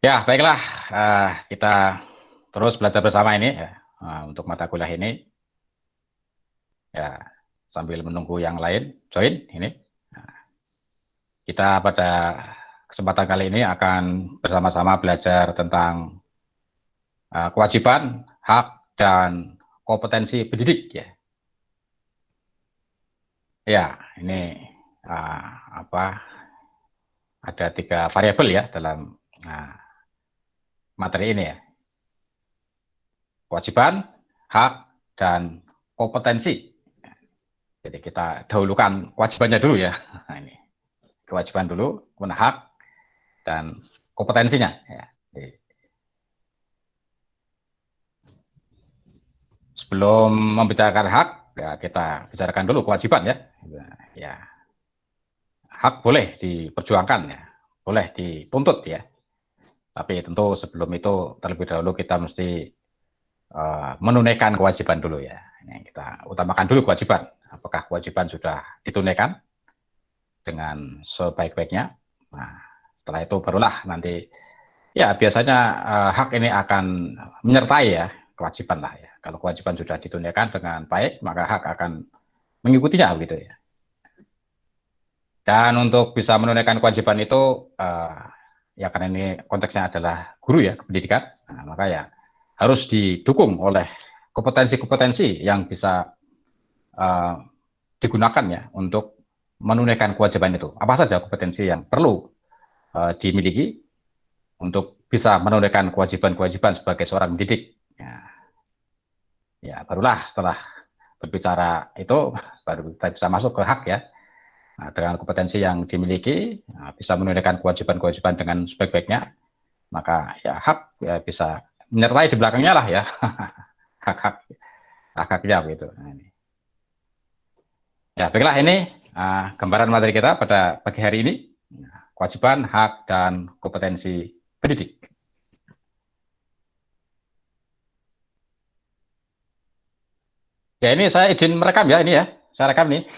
Ya, baiklah. Kita terus belajar bersama ini ya. Untuk mata kuliah ini, ya sambil menunggu yang lain join ini. Nah, kita pada kesempatan kali ini akan bersama-sama belajar tentang kewajiban, hak, dan kompetensi pendidik ya. Ya, ini uh, apa? Ada 3 variabel ya dalam uh, materi ini ya. Kewajiban, hak, dan kompetensi. Jadi kita dahulukan kewajibannya dulu ya. Nah, ini kewajiban dulu, kemudian hak dan kompetensinya. Ya. Jadi, sebelum membicarakan hak, ya kita bicarakan dulu kewajiban ya. Ya, hak boleh diperjuangkan ya, boleh dituntut ya. Tapi tentu sebelum itu terlebih dahulu kita mesti menunaikan kewajiban dulu ya. Ini kita utamakan dulu kewajiban. Apakah kewajiban sudah ditunaikan dengan sebaik-baiknya? Nah, setelah itu barulah nanti ya biasanya hak ini akan menyertai ya kewajiban lah ya. Kalau kewajiban sudah ditunaikan dengan baik, maka hak akan mengikutinya begitu ya. Dan untuk bisa menunaikan kewajiban itu ya karena ini konteksnya adalah guru ya, pendidikan, nah, maka ya harus didukung oleh kompetensi-kompetensi yang bisa uh, digunakan ya untuk menunaikan kewajiban itu. Apa saja kompetensi yang perlu dimiliki untuk bisa menunaikan kewajiban-kewajiban sebagai seorang pendidik. Ya, barulah setelah berbicara itu baru kita bisa masuk ke hak ya. Nah, dengan kompetensi yang dimiliki bisa menunaikan kewajiban-kewajiban dengan sebaik-baiknya, maka ya hak ya bisa menyertai di belakangnya lah ya. Hak-hak hak-haknya begitu. Nah, ini. Ya, baiklah ini gambaran materi kita pada pagi hari ini. Kewajiban, hak, dan kompetensi pendidik. Ya ini saya izin merekam ya ini ya. Saya rekam nih.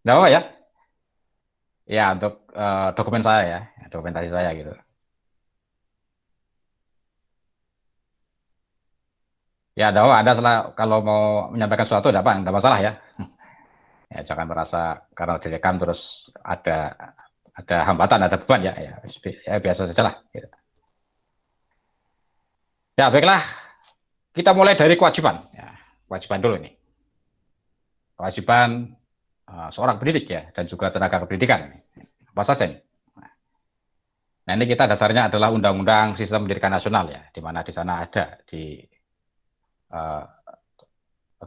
Nggak apa ya? Ya untuk dokumen saya ya, dokumentasi saya gitu. Ya ada Anda salah kalau mau menyampaikan sesuatu enggak masalah ya. Ya jangan merasa karena direkam terus ada hambatan, ada beban ya. Ya biasa saja lah. Gitu. Ya baiklah, kita mulai dari kewajiban. Ya, kewajiban dulu nih. Kewajiban seorang pendidik ya dan juga tenaga kependidikan. Apa saja nih? Nah ini kita dasarnya adalah Undang-Undang Sistem Pendidikan Nasional ya, di mana di sana ada di uh,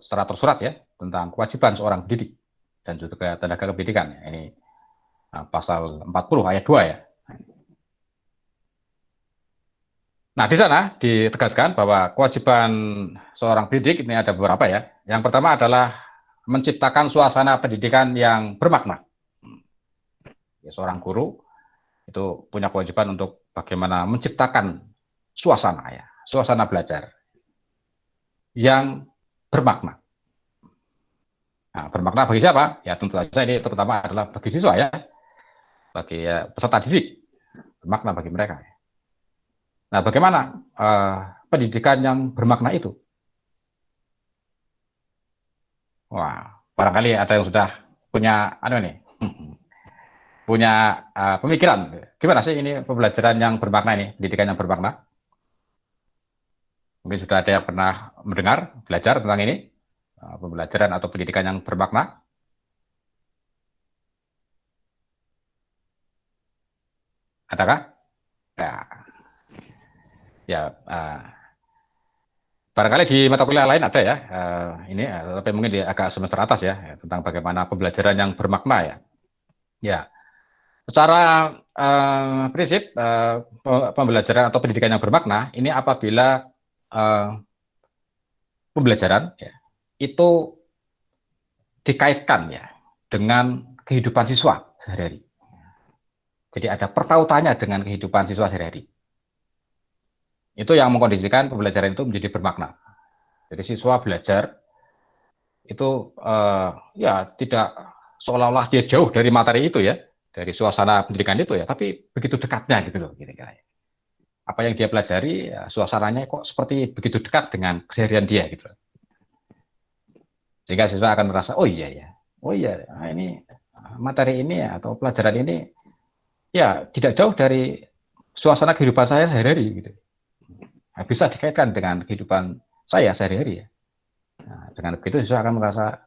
secara tersurat ya tentang kewajiban seorang pendidik dan juga tenaga kependidikan. Ini pasal 40 ayat 2 ya. Nah, di sana ditegaskan bahwa kewajiban seorang pendidik ini ada beberapa ya. Yang pertama adalah menciptakan suasana pendidikan yang bermakna. Ya, seorang guru itu punya kewajiban untuk bagaimana menciptakan suasana ya, suasana belajar yang bermakna. Nah, bermakna bagi siapa? Ya tentu saja ini terutama adalah bagi siswa ya, bagi peserta didik, bermakna bagi mereka. Nah, bagaimana pendidikan yang bermakna itu? Wah, barangkali ada yang sudah punya anu nih, punya pemikiran. Gimana sih ini pembelajaran yang bermakna ini, pendidikan yang bermakna? Mungkin sudah ada yang pernah mendengar, belajar tentang ini, pembelajaran atau pendidikan yang bermakna. Adakah? Ya, ya barangkali di mata kuliah lain ada ya, ini tapi mungkin di agak semester atas ya, tentang bagaimana pembelajaran yang bermakna ya. Ya, secara prinsip pembelajaran atau pendidikan yang bermakna ini apabila pembelajaran ya, itu dikaitkan ya dengan kehidupan siswa sehari-hari. Jadi ada pertautannya dengan kehidupan siswa sehari-hari. Itu yang mengkondisikan pembelajaran itu menjadi bermakna. Jadi siswa belajar itu ya tidak seolah-olah dia jauh dari materi itu ya, dari suasana pendidikan itu ya, tapi begitu dekatnya gitu loh kira-kira. apa yang dia pelajari, ya, suasananya kok seperti begitu dekat dengan keseharian dia gitu. Sehingga siswa akan merasa, oh iya ya, ini materi ini ya, atau pelajaran ini ya tidak jauh dari suasana kehidupan saya sehari-hari gitu. Nah, bisa dikaitkan dengan kehidupan saya sehari-hari ya. Nah, dengan begitu siswa akan merasa,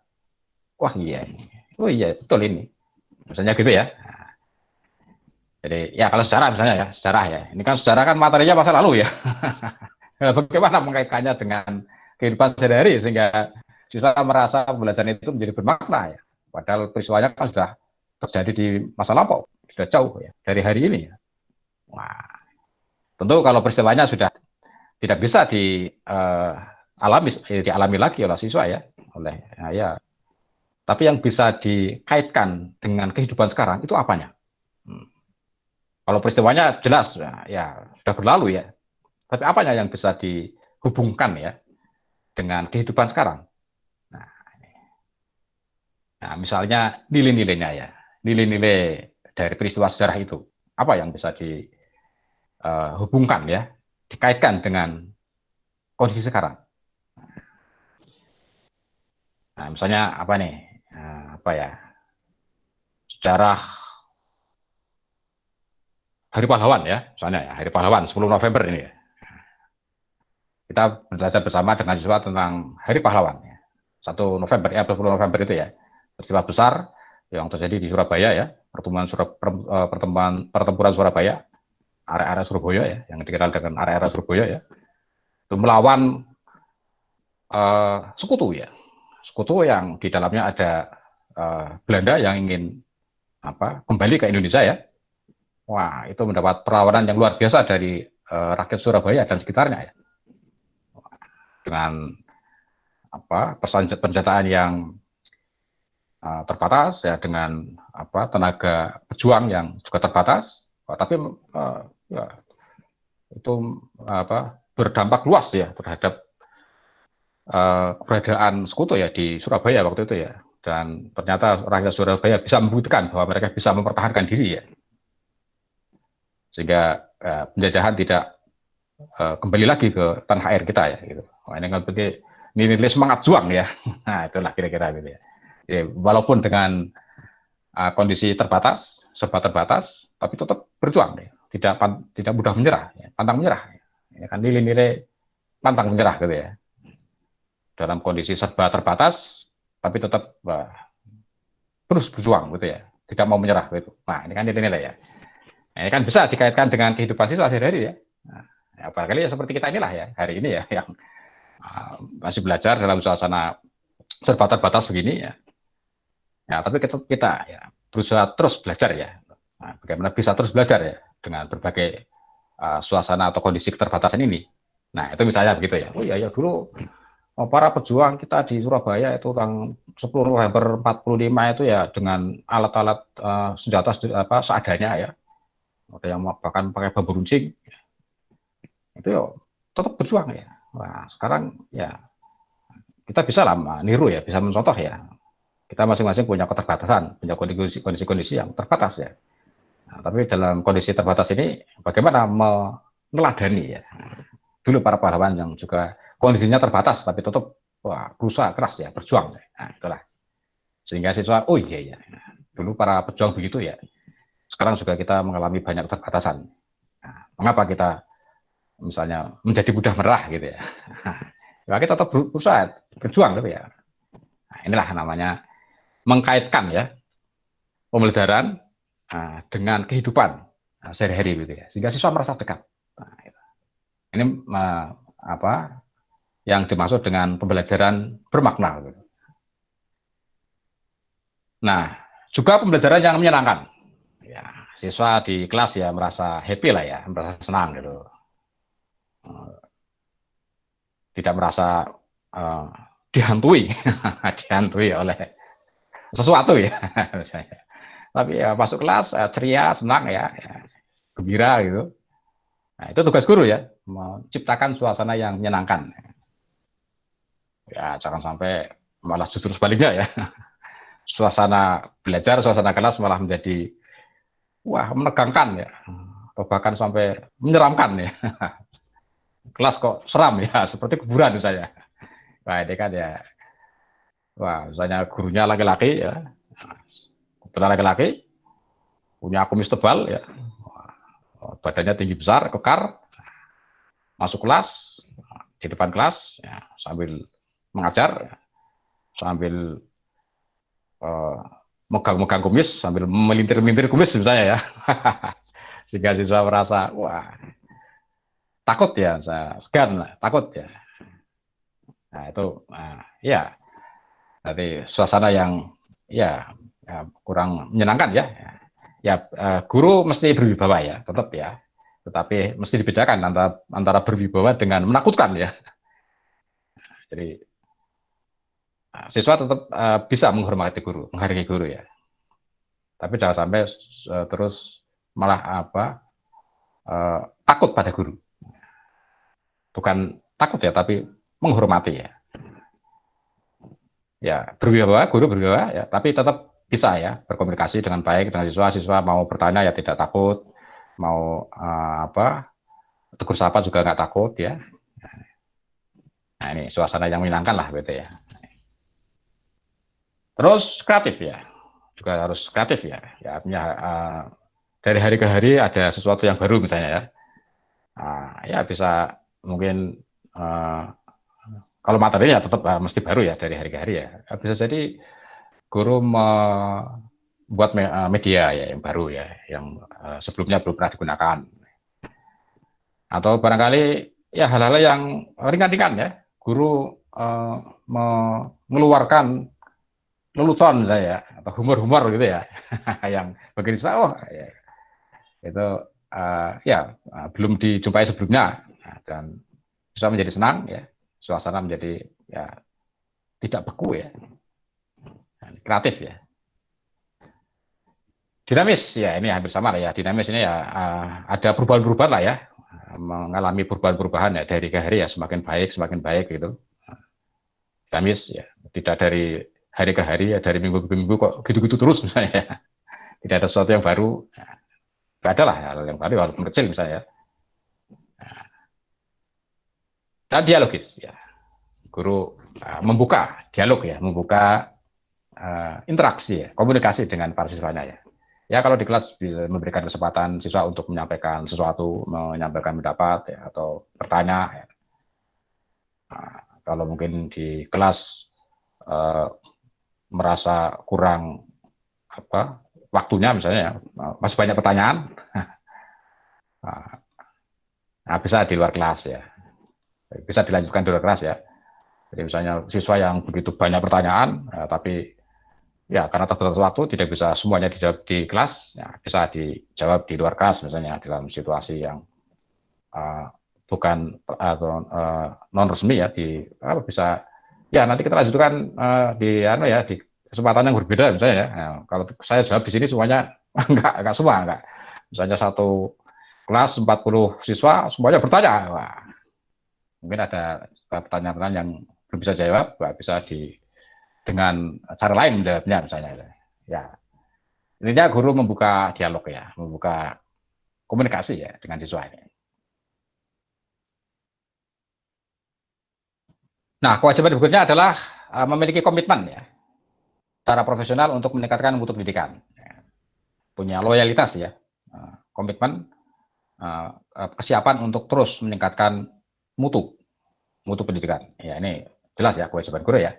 wah iya, oh iya betul ini, misalnya gitu ya. Jadi ya kalau sejarah misalnya ya, sejarah ya. Ini kan sejarah kan materinya masa lalu ya. Bagaimana mengaitkannya dengan kehidupan sehari-hari sehingga siswa merasa pembelajaran itu menjadi bermakna ya. Padahal peristiwanya kan sudah terjadi di masa lampau, sudah jauh ya dari hari ini ya. Wah, tentu kalau peristiwanya sudah tidak bisa dialami lagi oleh siswa ya, ya. Tapi yang bisa dikaitkan dengan kehidupan sekarang itu apanya? Hmm. Kalau peristiwanya jelas ya sudah berlalu ya. Tapi apanya yang bisa dihubungkan ya dengan kehidupan sekarang? Nah, misalnya nilai-nilainya ya, nilai-nilai dari peristiwa sejarah itu, apa yang bisa dihubungkan ya, dikaitkan dengan kondisi sekarang? Nah, misalnya apa nih? Apa ya? Sejarah Hari Pahlawan ya, misalnya ya, Hari Pahlawan 10 November ini ya. Kita belajar bersama dengan siswa tentang Hari Pahlawan ya. 1 November ya, 10 November itu ya. Peristiwa besar yang terjadi di Surabaya ya, pertempuran Surabaya, area-area Surabaya ya, yang dikenal dengan area-area Surabaya ya. Itu melawan sekutu ya. Sekutu yang di dalamnya ada Belanda yang ingin kembali ke Indonesia ya. Wah, itu mendapat perlawanan yang luar biasa dari rakyat Surabaya dan sekitarnya ya. Dengan persenjataan yang terbatas ya, dengan tenaga pejuang yang juga terbatas, tapi ya, itu berdampak luas ya terhadap keberadaan sekutu ya di Surabaya waktu itu ya. Dan ternyata rakyat Surabaya bisa membuktikan bahwa mereka bisa mempertahankan diri ya, sehingga penjajahan tidak kembali lagi ke tanah air kita ya gitu. Wah, ini kan berarti nilai semangat juang ya. Nah, itulah kira-kira gitu ya. Jadi, walaupun dengan kondisi terbatas, serba terbatas, tapi tetap berjuang ya. Tidak mudah menyerah, ya. Pantang menyerah. Ya kan nilai-nilai pantang menyerah gitu ya. Dalam kondisi serba terbatas, tapi tetap terus berjuang gitu ya. Tidak mau menyerah gitu. Nah, ini kan nilai-nilai ya. Nah, ini kan bisa dikaitkan dengan kehidupan siswa sehari-hari ya. Nah, ya, barangkali ya seperti kita inilah ya, hari ini ya, yang masih belajar dalam suasana serba terbatas begini ya. Ya, tapi kita ya berusaha terus belajar ya. Nah, bagaimana bisa terus belajar ya dengan berbagai suasana atau kondisi keterbatasan ini. Nah, itu misalnya begitu ya. Oh iya ya, dulu para pejuang kita di Surabaya itu tanggal 10 November 45 itu ya dengan alat-alat senjata seadanya ya. Ada yang bahkan pakai bambu runcing. Itu ya tetap berjuang ya. Wah, sekarang ya kita bisa lah niru ya, bisa mencontoh ya. Kita masing-masing punya keterbatasan, punya kondisi-kondisi yang terbatas ya. Nah, tapi dalam kondisi terbatas ini, bagaimana meneladani ya. Dulu para pahlawan yang juga kondisinya terbatas, tapi tetap berusaha keras ya, berjuang. Nah, itulah. Sehingga siswa, oh iya ya, dulu para pejuang begitu ya. Sekarang juga kita mengalami banyak keterbatasan. Nah, mengapa kita misalnya menjadi mudah menyerah gitu ya. Nah, kita tetap berusaha, berjuang gitu ya. Nah, inilah namanya mengkaitkan ya pembelajaran dengan kehidupan sehari-hari gitu ya, sehingga siswa merasa dekat. Nah, ini yang dimaksud dengan pembelajaran bermakna. Gitu. Nah, juga pembelajaran yang menyenangkan. Ya, siswa di kelas ya merasa happy lah ya, merasa senang gitu. Tidak merasa dihantui, dihantui oleh sesuatu ya. Tapi ya masuk kelas ceria, senang ya, gembira gitu. Nah, itu tugas guru ya, menciptakan suasana yang menyenangkan. Ya, jangan sampai malah justru sebaliknya ya. Suasana belajar, suasana kelas malah menjadi menegangkan ya. atau bahkan sampai menyeramkan ya. Kelas kok seram ya, seperti kuburan saya. Wah ini kan ya, wah misalnya gurunya laki-laki ya, kebetulan laki-laki, punya kumis tebal ya, badannya tinggi besar, kekar, masuk kelas, di depan kelas ya, sambil mengajar, sambil uh, megang-megang kumis, sambil melintir-melintir kumis misalnya ya. Sehingga siswa merasa, wah takut ya, saya segan lah, takut ya. Nah itu, ya, berarti suasana yang ya, ya kurang menyenangkan ya. Ya, guru mesti berwibawa ya, tetap ya. Tetapi mesti dibedakan antara berwibawa dengan menakutkan ya. Jadi siswa tetap bisa menghormati guru, menghargai guru ya. Tapi jangan sampai terus malah takut pada guru. Bukan takut ya, tapi menghormati ya. Ya, berwibawa, guru berwibawa ya, tapi tetap bisa ya berkomunikasi dengan baik dengan siswa. Siswa mau bertanya ya tidak takut, mau tegur sapa juga nggak takut ya. Nah ini suasana yang menyenangkan lah gitu ya. Terus kreatif ya, juga harus kreatif ya. Ya artinya dari hari ke hari ada sesuatu yang baru misalnya ya. Ya bisa mungkin kalau materinya tetap mesti baru ya dari hari ke hari ya. Bisa jadi guru membuat media ya yang baru ya, yang sebelumnya belum pernah digunakan. Atau barangkali ya hal-hal yang ringan-ringan ya. Guru mengeluarkan lelucon saya atau humor-humor gitu ya, yang bagi siswa ya, itu belum dijumpai sebelumnya dan siswa menjadi senang ya, suasana menjadi ya tidak beku ya, kreatif ya. Dinamis ya, ini hampir sama lah ya. Dinamis ini ya ada perubahan-perubahan lah ya, mengalami perubahan-perubahan ya dari ke hari ya, semakin baik gitu. Dinamis ya, tidak dari hari ke hari ya, dari minggu ke minggu kok gitu-gitu terus misalnya ya. Tidak ada sesuatu yang baru. Tidak ada lah hal yang baru walaupun kecil misalnya. Dan dialogis ya, guru membuka dialog ya, membuka interaksi ya, komunikasi dengan para siswanya ya. Ya kalau di kelas memberikan kesempatan siswa untuk menyampaikan sesuatu, menyampaikan pendapat ya, atau bertanya. Ya. Kalau mungkin di kelas merasa kurang waktunya misalnya ya, masih banyak pertanyaan, bisa di luar kelas ya, bisa dilanjutkan di luar kelas ya. Jadi misalnya siswa yang begitu banyak pertanyaan, tapi ya karena terbatas waktu tidak bisa semuanya dijawab di kelas, ya, bisa dijawab di luar kelas misalnya dalam situasi yang bukan atau non resmi ya, bisa ya nanti kita lanjutkan di kesempatan yang berbeda misalnya ya. Nah, kalau saya jawab di sini semuanya enggak semua enggak. Misalnya satu kelas 40 siswa semuanya bertanya. Wah, mungkin ada pertanyaan-pertanyaan yang belum bisa jawab, bisa dengan cara lain menjawabnya misalnya. Ya, intinya guru membuka dialog ya, membuka komunikasi ya dengan siswa ini. Nah, kewajiban berikutnya adalah memiliki komitmen ya, secara profesional untuk meningkatkan mutu pendidikan. Punya loyalitas ya, komitmen, kesiapan untuk terus meningkatkan mutu pendidikan. Ya ini jelas ya kewajiban guru ya.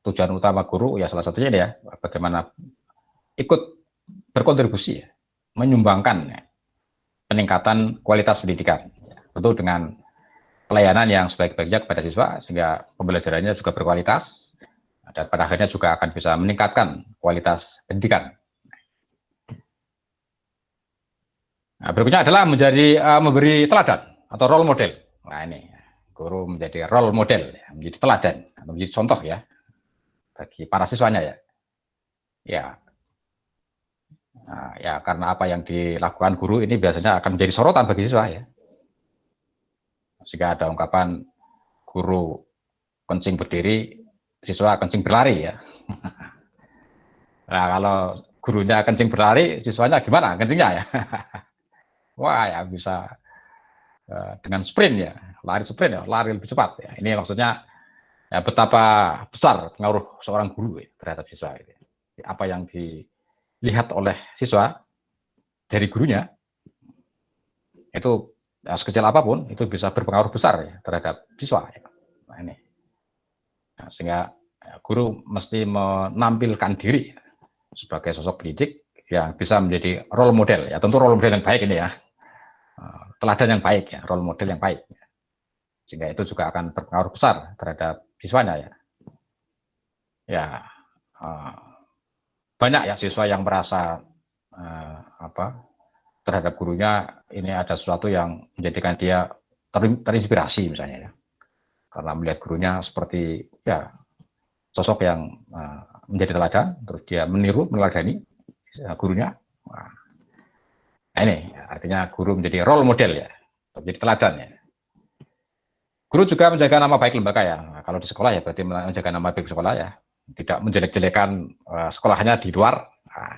Tujuan utama guru ya salah satunya ini ya, bagaimana ikut berkontribusi ya, menyumbangkan ya, peningkatan kualitas pendidikan. Tentu dengan pelayanan yang sebaik-baiknya kepada siswa sehingga pembelajarannya juga berkualitas dan pada akhirnya juga akan bisa meningkatkan kualitas pendidikan. Nah, berikutnya adalah memberi teladan atau role model. Nah ini guru menjadi role model, menjadi teladan, menjadi contoh ya bagi para siswanya ya. Ya karena apa yang dilakukan guru ini biasanya akan menjadi sorotan bagi siswa ya. Jika ada ungkapan guru kencing berdiri, siswa kencing berlari ya. Nah kalau gurunya kencing berlari, siswanya gimana kencingnya ya? Wah ya bisa dengan sprint ya, lari sprint ya, lari lebih cepat ya. Ini maksudnya ya, betapa besar pengaruh seorang guru ya, terhadap siswa. Gitu. Apa yang dilihat oleh siswa dari gurunya itu ya, sekecil apapun itu bisa berpengaruh besar ya, terhadap siswa. Ya. Nah, ini nah, sehingga ya, guru mesti menampilkan diri ya, sebagai sosok pendidik yang bisa menjadi role model ya, tentu role model yang baik ini ya, teladan yang baik ya, role model yang baik. Sehingga itu juga akan berpengaruh besar terhadap siswanya ya. Ya, banyak ya siswa yang merasa terhadap gurunya ini ada sesuatu yang menjadikan dia terinspirasi misalnya ya. Karena melihat gurunya seperti ya sosok yang menjadi teladan, terus dia meniru, meneladani gurunya. Nah, ini artinya guru menjadi role model ya, menjadi teladan ya. Guru juga menjaga nama baik lembaga ya. Nah, kalau di sekolah ya berarti menjaga nama baik sekolah ya. Tidak menjelek-jelekan sekolahnya di luar. Nah,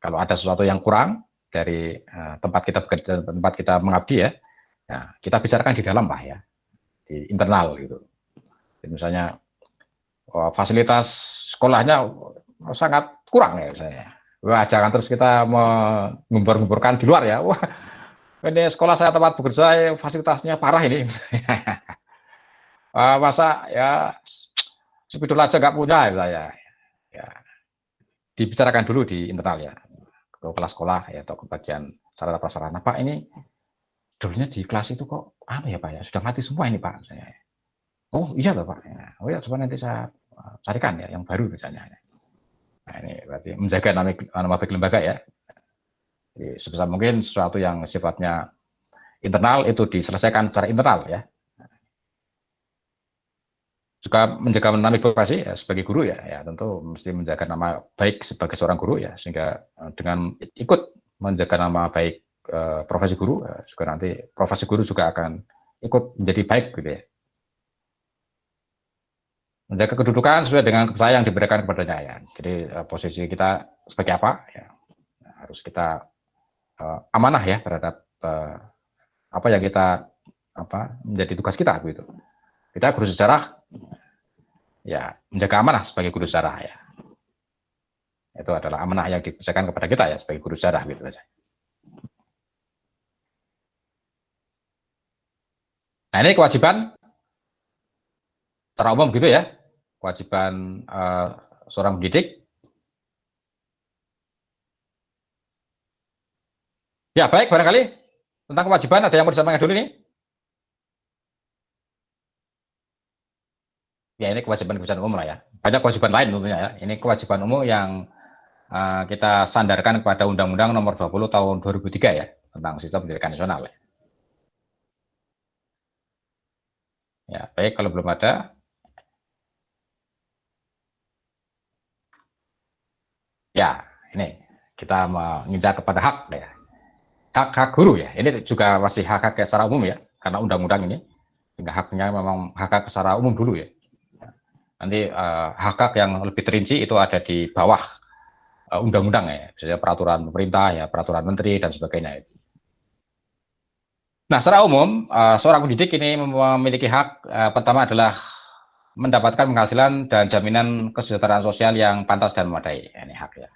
kalau ada sesuatu yang kurang dari tempat kita bekerja, tempat kita mengabdi ya, nah, kita bicarakan di dalam Pak ya, di internal gitu. Jadi misalnya fasilitas sekolahnya sangat kurang ya misalnya. Wah, jangan terus kita mengumpur-ngumpurkan di luar ya. Wah, ini sekolah saya tempat bekerja fasilitasnya parah ini. Masa ya spidol aja nggak punya ya saya. Ya, dibicarakan dulu di internal ya, ke kepala sekolah ya atau ke bagian sarana prasarana. Pak ini dulunya di kelas itu kok apa ya Pak ya sudah mati semua ini Pak. Saya, oh iya loh Pak. Ya, oh ya coba nanti saya carikan ya yang baru misalnya. Nah, ini berarti menjaga nama baik lembaga ya. Jadi, sebisa mungkin sesuatu yang sifatnya internal itu diselesaikan secara internal ya. Juga menjaga nama profesi ya, sebagai guru ya, ya tentu mesti menjaga nama baik sebagai seorang guru ya, sehingga dengan ikut menjaga nama baik profesi guru, juga nanti profesi guru juga akan ikut menjadi baik gitu ya. Menjaga kedudukan sesuai dengan kepercayaan yang diberikan kepadanya ya. Jadi posisi kita sebagai apa ya, harus kita amanah ya terhadap apa yang kita menjadi tugas kita gitu. Kita guru sejarah ya menjaga amanah sebagai guru sejarah ya. Itu adalah amanah yang dipercayakan kepada kita ya sebagai guru sejarah gitu saja. Nah ini kewajiban secara umum gitu ya, kewajiban seorang pendidik. Ya baik, barangkali tentang kewajiban ada yang mau disampaikan dulu nih. Ya ini kewajiban umum lah ya. Banyak kewajiban lain tentunya ya. Ini kewajiban umum yang kita sandarkan kepada Undang-Undang Nomor 20 Tahun 2003 ya tentang Sistem Pendidikan Nasional. Ya baik, kalau belum ada. Ya ini kita menginjak kepada hak ya. Hak-hak guru ya. Ini juga masih hak-hak secara umum ya. Karena undang-undang ini. Sehingga haknya memang hak-hak secara umum dulu ya. Nanti hak-hak yang lebih terinci itu ada di bawah undang-undang ya, misalnya peraturan pemerintah ya, peraturan menteri dan sebagainya. Nah, secara umum seorang pendidik ini memiliki hak pertama adalah mendapatkan penghasilan dan jaminan kesejahteraan sosial yang pantas dan memadai. Ini hak ya,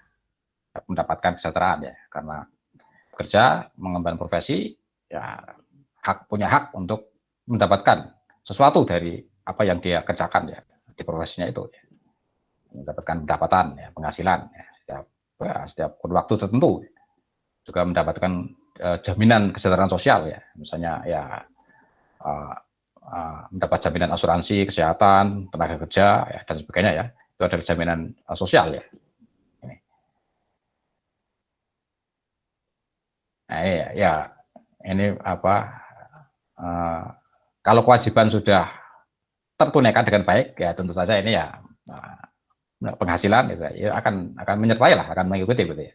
mendapatkan kesejahteraan ya, karena bekerja mengembangkan profesi ya punya hak untuk mendapatkan sesuatu dari apa yang dia kerjakan ya di profesinya itu ya. Mendapatkan pendapatan ya, penghasilan ya, setiap waktu tertentu, juga mendapatkan jaminan kesejahteraan sosial ya, misalnya ya mendapat jaminan asuransi kesehatan, tenaga kerja ya, dan sebagainya ya, itu adalah jaminan sosial ya. Nah, ya ini kalau kewajiban sudah tertunaikan dengan baik ya tentu saja ini ya penghasilan gitu, ya akan menyertai lah, akan mengikuti gitu ya.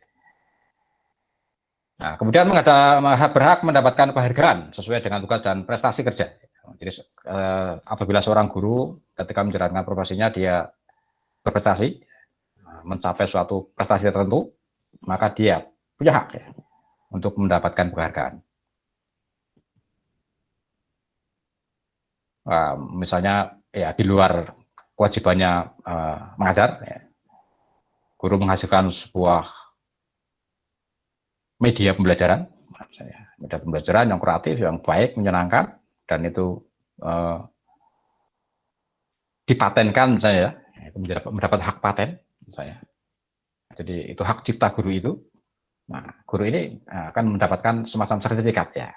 Nah, kemudian berhak mendapatkan penghargaan sesuai dengan tugas dan prestasi kerja. Jadi apabila seorang guru ketika menjalankan profesinya dia berprestasi, mencapai suatu prestasi tertentu, maka dia punya hak ya untuk mendapatkan penghargaan. Misalnya ya di luar kewajibannya mengajar, ya, guru menghasilkan sebuah media pembelajaran yang kreatif, yang baik, menyenangkan, dan itu dipatenkan misalnya ya, mendapat hak paten misalnya. Jadi itu hak cipta guru itu. Nah, guru ini akan mendapatkan semacam sertifikat ya,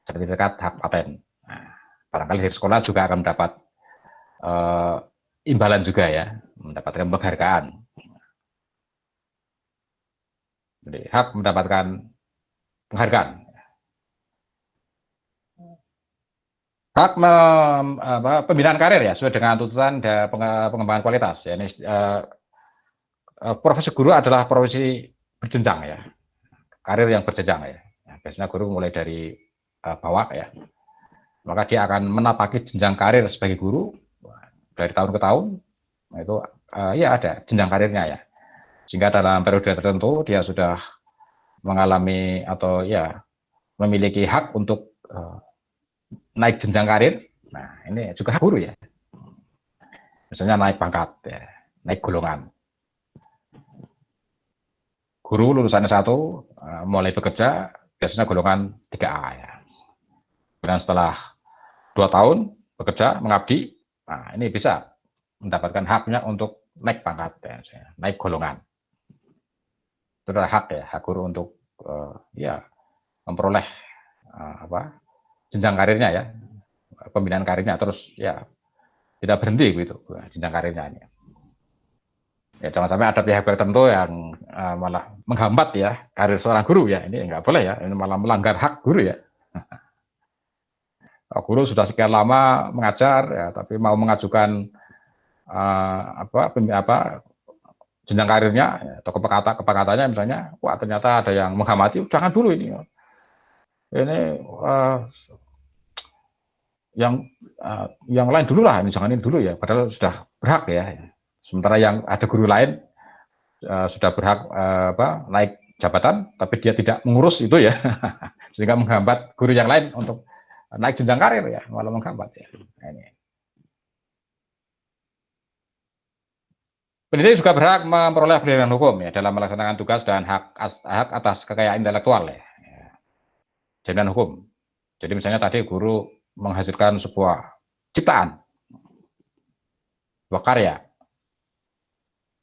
sertifikat hak paten. Nah, barangkali dari sekolah juga akan mendapat imbalan juga ya, mendapatkan penghargaan. Jadi hak mendapatkan penghargaan. Hak pembinaan karir ya, sesuai dengan tuntutan pengembangan kualitas. Ya, ini, profesi guru adalah profesi berjenjang ya, karir yang berjenjang ya. Biasanya guru mulai dari bawah ya, maka dia akan menapaki jenjang karir sebagai guru dari tahun ke tahun. Nah, itu ya ada jenjang karirnya ya, sehingga dalam periode tertentu dia sudah mengalami atau ya memiliki hak untuk naik jenjang karir. Nah, ini juga hak guru ya, misalnya naik pangkat ya, naik golongan. Guru lulusan S1 mulai bekerja biasanya golongan 3A ya. Dan setelah 2 tahun bekerja mengabdi, nah ini bisa mendapatkan haknya untuk naik pangkat ya, naik golongan. Itu adalah hak ya, hak guru untuk ya memperoleh jenjang karirnya ya, pembinaan karirnya, terus ya tidak berhenti gitu jenjang karirnya ini. Ya jangan sampai ada pihak tertentu yang malah menghambat ya karir seorang guru ya, ini nggak boleh ya, ini malah melanggar hak guru ya. Guru sudah sekian lama mengajar ya, tapi mau mengajukan jenjang karirnya ya, atau kepakatannya misalnya, wah ternyata ada yang menghambati, jangan dulu ini yang lain dulu lah, ini jangan ini dulu ya, padahal sudah berhak ya. Sementara yang ada guru lain sudah berhak naik jabatan, tapi dia tidak mengurus itu ya, sehingga menghambat guru yang lain untuk naik jenjang karir ya, malah menghambat ya. Nah, ini. Pendidik juga berhak memperoleh pendidikan hukum ya dalam melaksanakan tugas dan hak atas kekayaan intelektual ya. Jaminan hukum. Jadi misalnya tadi guru menghasilkan sebuah ciptaan, sebuah karya.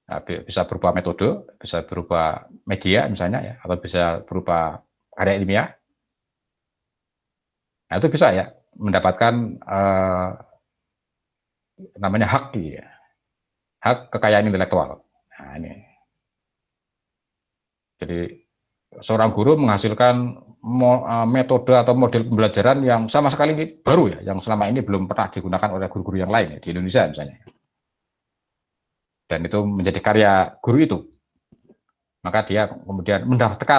Nah, bisa berupa metode, bisa berupa media misalnya ya, atau bisa berupa karya ilmiah. Nah, itu bisa ya mendapatkan namanya hak ya. Hak kekayaan intelektual. Nah, ini. Jadi seorang guru menghasilkan metode atau model pembelajaran yang sama sekali ini baru ya, yang selama ini belum pernah digunakan oleh guru-guru yang lain ya, di Indonesia misalnya. Dan itu menjadi karya guru itu. Maka dia kemudian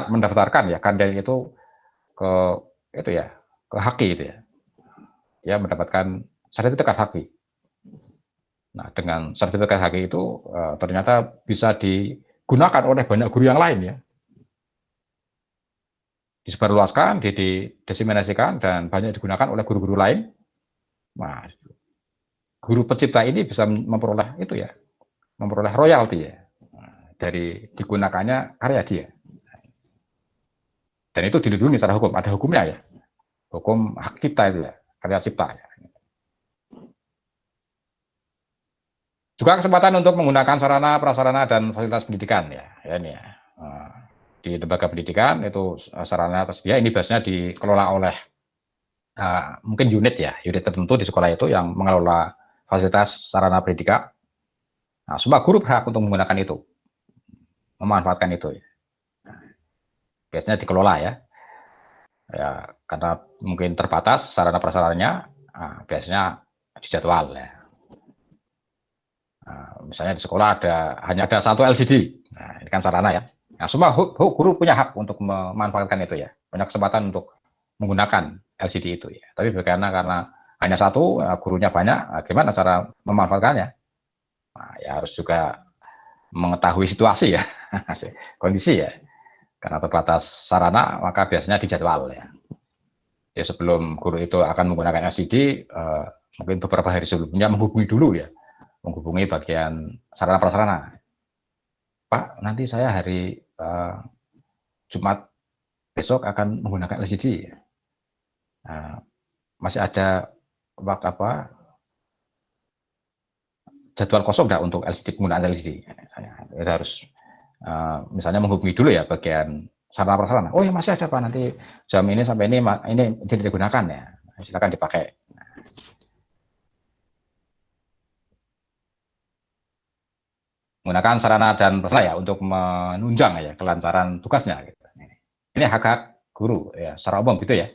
mendaftarkan ya karya itu ke HAKI itu ya. Dia mendapatkan sertifikat HAKI. Nah, dengan sertifikat HAKI itu ternyata bisa digunakan oleh banyak guru yang lain ya. Disebarluaskan, didiseminasikan, dan banyak digunakan oleh guru-guru lain. Nah, guru pencipta ini bisa memperoleh itu ya, memperoleh royalti ya dari digunakannya karya dia. Dan itu dilindungi secara hukum, ada hukumnya ya, hukum hak cipta itu ya, karya cipta ya. Juga kesempatan untuk menggunakan sarana, prasarana, dan fasilitas pendidikan ya, ini ya. Di lembaga pendidikan itu sarana tersedia, ini biasanya dikelola oleh mungkin unit tertentu di sekolah itu yang mengelola fasilitas sarana pendidikan. Nah, semua guru berhak untuk menggunakan itu, memanfaatkan itu. Biasanya dikelola ya, karena mungkin terbatas sarana prasarananya, biasanya dijadwal ya. Misalnya di sekolah hanya ada satu LCD, nah ini kan sarana ya. Nah, semua guru punya hak untuk memanfaatkan itu ya, punya kesempatan untuk menggunakan LCD itu ya. Tapi karena hanya satu, gurunya banyak, gimana cara memanfaatkannya? Nah, ya harus juga mengetahui situasi ya, kondisi ya. Karena terbatas sarana, maka biasanya dijadwal ya. Ya sebelum guru itu akan menggunakan LCD, mungkin beberapa hari sebelumnya menghubungi dulu ya, menghubungi bagian sarana prasarana. Pak, nanti saya hari Jumat besok akan menggunakan LCD. Masih ada waktu jadwal kosong nggak untuk LCD, penggunaan LCD? Kita harus misalnya menghubungi dulu ya bagian sarana prasarana. Oh ya masih ada Pak, nanti jam ini sampai ini tidak digunakan ya, silakan dipakai. Menggunakan sarana dan prasarana ya untuk menunjang ya kelancaran tugasnya. Gitu. Ini hak-hak guru ya secara umum gitu ya.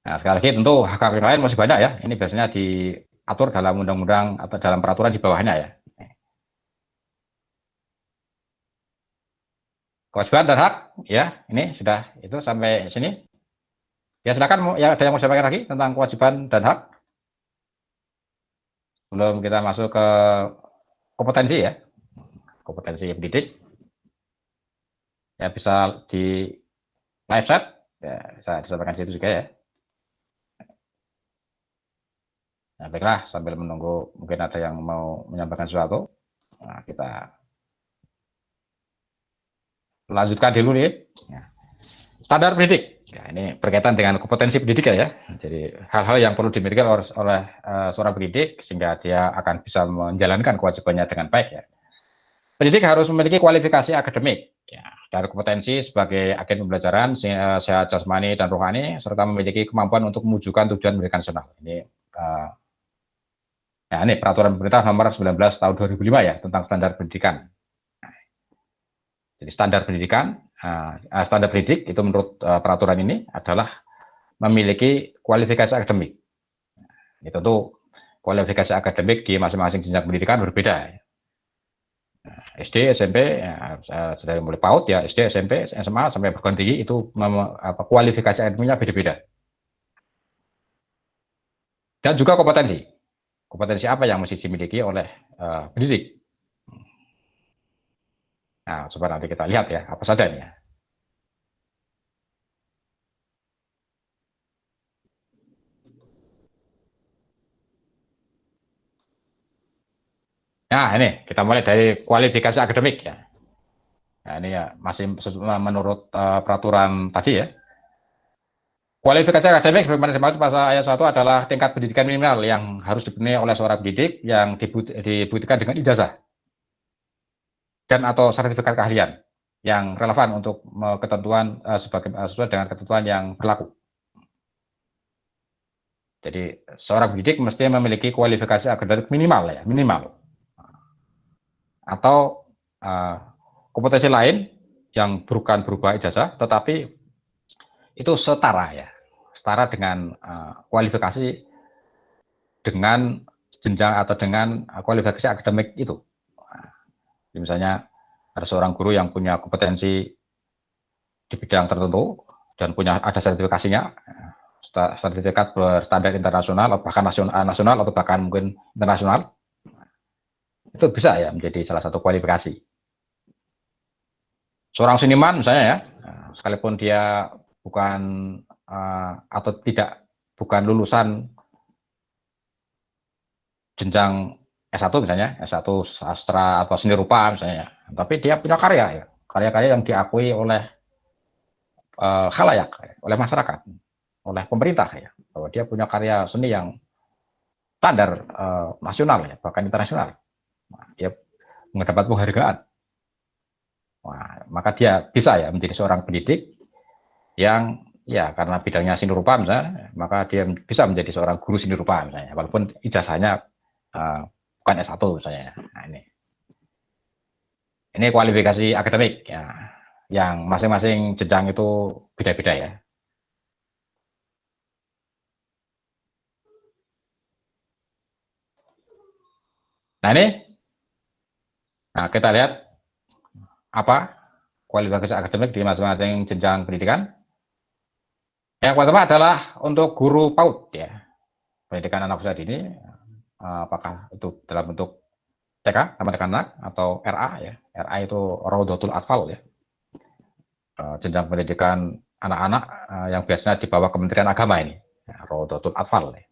Nah, sekali lagi tentu hak-hak yang lain masih banyak ya. Ini biasanya diatur dalam undang-undang atau dalam peraturan di bawahnya ya. Kewajiban dan hak ya, ini sudah itu sampai sini. Ya silakan ya ada yang mau sampaikan lagi tentang kewajiban dan hak sebelum kita masuk ke kompetensi ya. Kompetensi pendidik. Ya bisa di live chat ya bisa disampaikan di situ juga ya. Nah, baiklah, sambil menunggu mungkin ada yang mau menyampaikan sesuatu. Nah, kita lanjutkan dulu nih. Ya. Standar pendidik. Ya, ini berkaitan dengan kompetensi pendidikan ya. Jadi hal-hal yang perlu dimiliki oleh seorang pendidik sehingga dia akan bisa menjalankan kewajibannya dengan baik ya. Pendidik harus memiliki kualifikasi akademik ya, dan kompetensi sebagai agen pembelajaran sehat jasmani dan rohani serta memiliki kemampuan untuk mewujudkan tujuan pendidikan nasional. Ini peraturan pemerintah nomor 19 tahun 2005 ya tentang standar pendidikan. Jadi standar pendidikan, standar pendidik itu menurut peraturan ini adalah memiliki kualifikasi akademik. Itu tuh kualifikasi akademik di masing-masing jenjang pendidikan berbeda. SD, SMP, ya, dari mulai PAUD ya, SD, SMP, SMA sampai perguruan tinggi itu kualifikasi akademiknya beda-beda. Dan juga kompetensi. Kompetensi apa yang mesti dimiliki oleh pendidik. Nah, coba nanti kita lihat ya, apa saja ini ya. Nah, ini kita mulai dari kualifikasi akademik ya. Nah, ini ya masih menurut peraturan tadi ya. Kualifikasi akademik sebagaimana dimaksud pasal ayat 1 adalah tingkat pendidikan minimal yang harus dipenuhi oleh seorang pendidik yang dibuktikan dengan ijazah dan atau sertifikat keahlian yang relevan untuk ketentuan sesuai dengan ketentuan yang berlaku. Jadi seorang pendidik mesti memiliki kualifikasi akademik minimal ya, minimal. Atau kompetensi lain yang bukan berupa ijazah, tetapi itu setara ya, setara dengan kualifikasi dengan jenjang atau dengan kualifikasi akademik itu. Misalnya ada seorang guru yang punya kompetensi di bidang tertentu dan ada sertifikasinya, sertifikat berstandar internasional, bahkan nasional atau bahkan mungkin internasional, itu bisa ya menjadi salah satu kualifikasi. Seorang seniman misalnya ya, sekalipun dia bukan atau bukan lulusan jenjang S1 misalnya, S1 sastra atau seni rupa misalnya, tapi dia punya karya ya, karya-karya yang diakui oleh khalayak, oleh masyarakat, oleh pemerintah ya, bahwa dia punya karya seni yang standar nasional ya, bahkan internasional. Nah, dia mendapat penghargaan. Nah, maka dia bisa ya menjadi seorang pendidik yang ya karena bidangnya seni rupa misalnya, maka dia bisa menjadi seorang guru seni rupa misalnya, walaupun ijazahnya bukan S1 misalnya. Nah, ini kualifikasi akademik ya, yang masing-masing jenjang itu beda-beda ya. Nah ini, kita lihat apa kualifikasi akademik di masing-masing jenjang pendidikan. Yang pertama adalah untuk guru PAUD ya. pendidikan anak usia dini, apakah itu dalam bentuk TK, taman kanak-kanak, atau RA ya. RA itu Raudhatul Atfal ya. Jenjang pendidikan anak-anak yang biasanya di bawah Kementerian Agama ini. Ya, Raudhatul Atfal ya.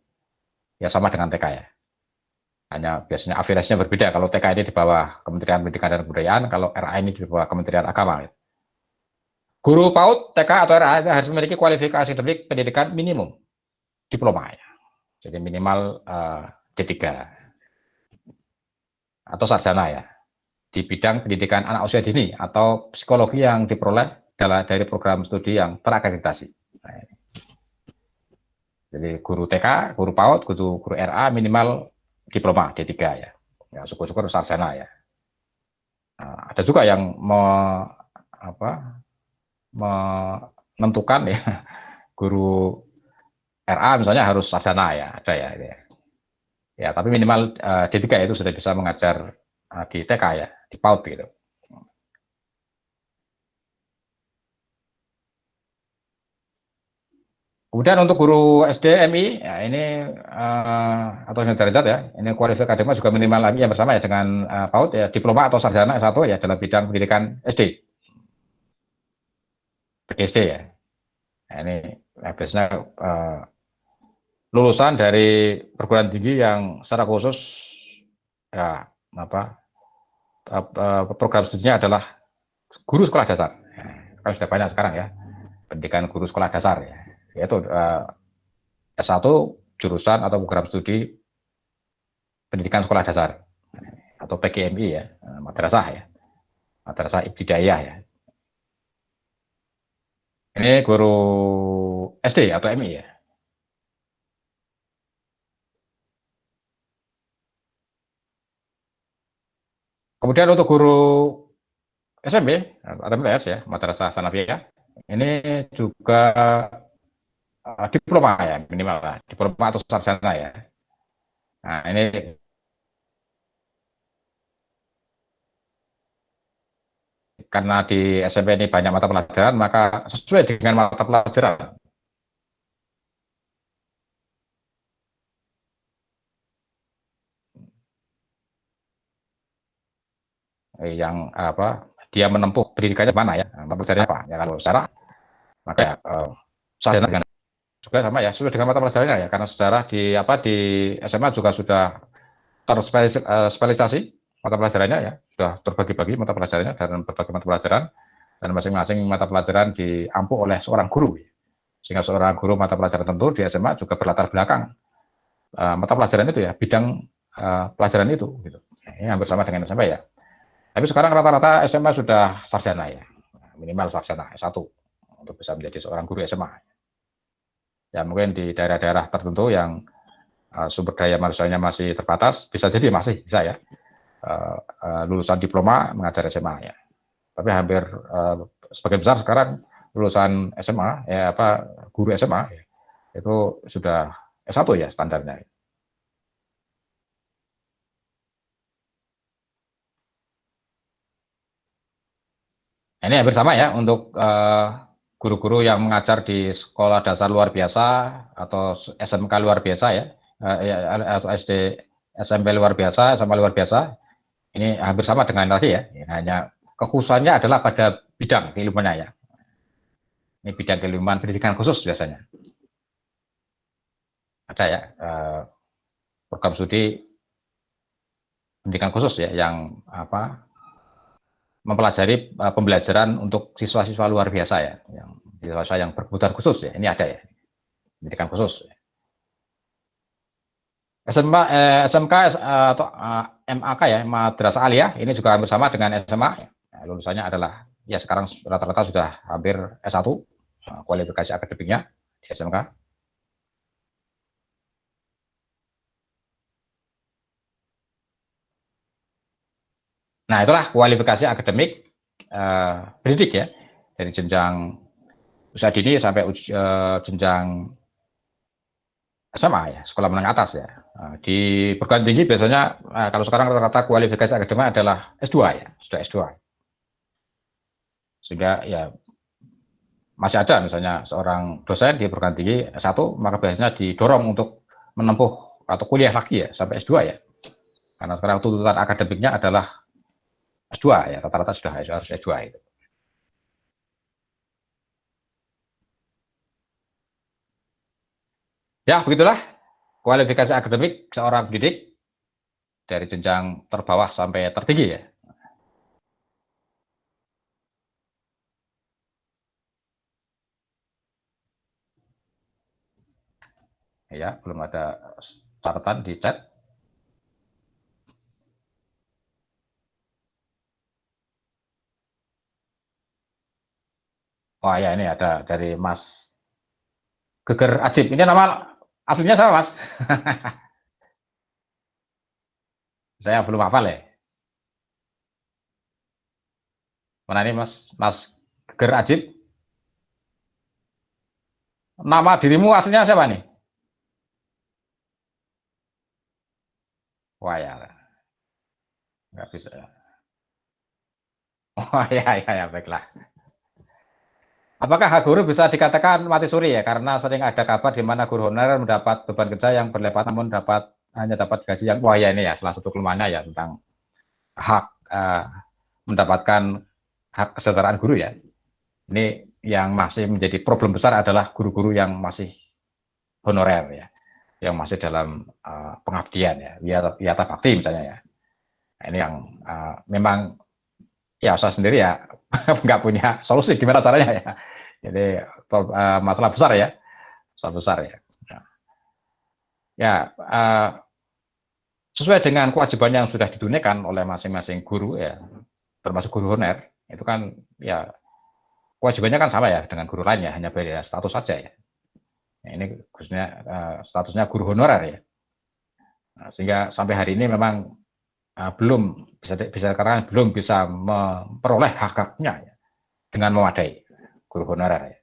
Ya sama dengan TK ya. Hanya biasanya afiliasinya berbeda. Kalau TK ini di bawah Kementerian Pendidikan dan Kebudayaan, kalau RA ini di bawah Kementerian Agama. Ya. Guru PAUD, TK atau RA harus memiliki kualifikasi akademik pendidikan minimum diploma ya. Jadi minimal D3 atau sarjana ya di bidang pendidikan anak usia dini atau psikologi yang diperoleh dari program studi yang terakreditasi. Nah, jadi guru TK, guru PAUD, guru RA minimal diploma D3 ya. Ya syukur-syukur sarjana ya. Nah, ada juga yang menentukan ya guru RA misalnya harus sarjana ya, ada ya. Ya, tapi minimal D3 itu sudah bisa mengajar di TK ya, di PAUD gitu. Kemudian untuk guru SD MI, ya ini atau derajat ya, ini kualifikasi akademik juga minimal lagi yang bersama ya dengan PAUD ya, diploma atau sarjana S1 ya dalam bidang pendidikan SD, PGSD ya. Nah, ini biasanya lulusan dari perguruan tinggi yang secara khusus ya program studinya adalah guru sekolah dasar. Kan sudah banyak sekarang ya pendidikan guru sekolah dasar ya, yaitu S1 jurusan atau program studi pendidikan sekolah dasar atau PGMI ya, madrasah ya, madrasah ibtidaiyah ya. Ini guru SD atau MI ya. Kemudian untuk guru SMP atau MTS ya, madrasah sanawiyah, ini juga diploma ya minimal lah, diploma atau sarjana ya. Nah ini karena di SMP ini banyak mata pelajaran, maka sesuai dengan mata pelajaran yang dia menempuh pendidikannya mana ya, mata pelajarannya apa ya. Kalau sejarah maka ya sarjana dengan juga sama ya, sesuai dengan mata pelajarannya ya, karena sejarah di SMA juga sudah terspesialisasi mata pelajarannya ya, sudah terbagi-bagi mata pelajarannya dan berbagai mata pelajaran, dan masing-masing mata pelajaran diampu oleh seorang guru, sehingga seorang guru mata pelajaran tertentu di SMA juga berlatar belakang mata pelajaran itu ya, bidang pelajaran itu gitu. Ini hampir sama dengan SMA ya. Tapi sekarang rata-rata SMA sudah sarjana ya, minimal sarjana S1 untuk bisa menjadi seorang guru SMA. Ya mungkin di daerah-daerah tertentu yang sumber daya manusianya masih terbatas, bisa jadi masih bisa ya lulusan diploma mengajar SMA ya. Tapi hampir sebagian besar sekarang lulusan SMA ya guru SMA ya, itu sudah S1 ya standarnya. Ini hampir sama ya untuk guru-guru yang mengajar di sekolah dasar luar biasa atau SMK luar biasa ya, atau SD SMP luar biasa, SMA luar biasa. Ini hampir sama dengan tadi ya, hanya kekhususannya adalah pada bidang keilmuannya ya. Ini bidang keilmuan pendidikan khusus biasanya. Ada ya program studi pendidikan khusus ya yang mempelajari pembelajaran untuk siswa-siswa luar biasa ya, yang siswa yang berkebutuhan khusus ya. Ini ada ya, pendidikan khusus. SMK atau MAK ya, Madrasah Aliyah, ini juga hampir sama dengan SMA. Ya, lulusannya adalah ya sekarang rata-rata sudah hampir S1 kualifikasi akademiknya di SMK. Nah, itulah kualifikasi akademik pendidik ya, dari jenjang usia dini sampai jenjang SMA ya, sekolah menengah atas ya. Di perguruan tinggi biasanya kalau sekarang rata-rata kualifikasi akademik adalah S2 ya, sudah S2. Sehingga ya masih ada misalnya seorang dosen di perguruan tinggi S1, maka biasanya didorong untuk menempuh atau kuliah lagi ya sampai S2 ya. Karena sekarang tuntutan akademiknya adalah S2 ya, rata-rata sudah harus S2 itu. Ya, begitulah kualifikasi akademik seorang pendidik dari jenjang terbawah sampai tertinggi ya. Ya, belum ada catatan di chat. Oh ya, ini ada dari Mas Geger Ajib. Ini nama aslinya siapa, Mas? Saya belum hafal ya. Mana ini Mas Mas Geger Ajib? Nama dirimu aslinya siapa nih? Wah ya, nggak bisa. Oh ya, ya, ya, baiklah. Apakah hak guru bisa dikatakan mati suri ya? Karena sering ada kabar di mana guru honorer mendapat beban kerja yang berlipat namun hanya dapat gaji yang wah ya ini ya salah satu kelemahannya ya tentang hak mendapatkan hak kesejahteraan guru ya. Ini yang masih menjadi problem besar adalah guru-guru yang masih honorer ya, yang masih dalam pengabdian ya, wiata bakti misalnya ya. Nah, ini yang memang ya saya sendiri ya nggak punya solusi gimana caranya ya. Jadi masalah besar ya, masalah besar ya. Nah, ya sesuai dengan kewajiban yang sudah ditunaikan oleh masing-masing guru ya, termasuk guru honorer itu kan ya kewajibannya kan sama ya dengan guru lainnya, hanya beda status saja ya. Nah, ini khususnya statusnya guru honorer ya. Nah, sehingga sampai hari ini memang belum bisa dikatakan belum bisa memperoleh hak-haknya ya, dengan memadai guru honorer ya.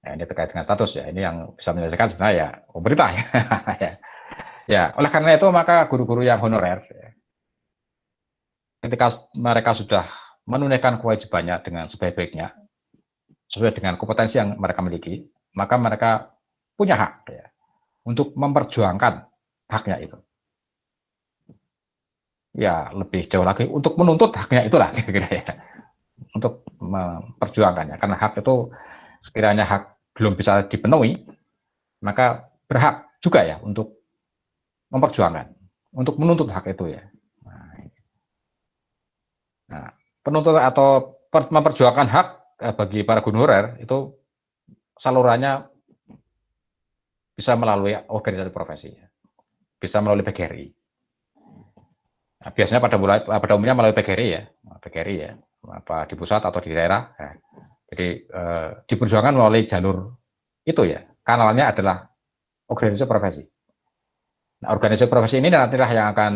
Nah, ini terkait dengan status ya. Ini yang bisa menyelesaikan sebenarnya ya pemerintah ya. Ya, oleh karena itu maka guru-guru yang honorer ya, ketika mereka sudah menunaikan kewajibannya dengan sebaik-baiknya sesuai dengan kompetensi yang mereka miliki, maka mereka punya hak ya, untuk memperjuangkan haknya itu. Ya, lebih jauh lagi untuk menuntut haknya itulah kira-kira ya. Untuk memperjuangkannya. Karena hak itu sekiranya hak belum bisa dipenuhi, maka berhak juga ya untuk memperjuangkan, untuk menuntut hak itu ya. Nah, penuntut atau memperjuangkan hak bagi para guru honorer itu salurannya bisa melalui organisasi profesi, bisa melalui PGRI. Nah, biasanya pada umumnya melalui PGRI ya, PGRI ya, apa di pusat atau di daerah. Nah, jadi diperjuangkan melalui jalur itu ya, kanalnya adalah organisasi profesi. Nah, organisasi profesi ini nantilah yang akan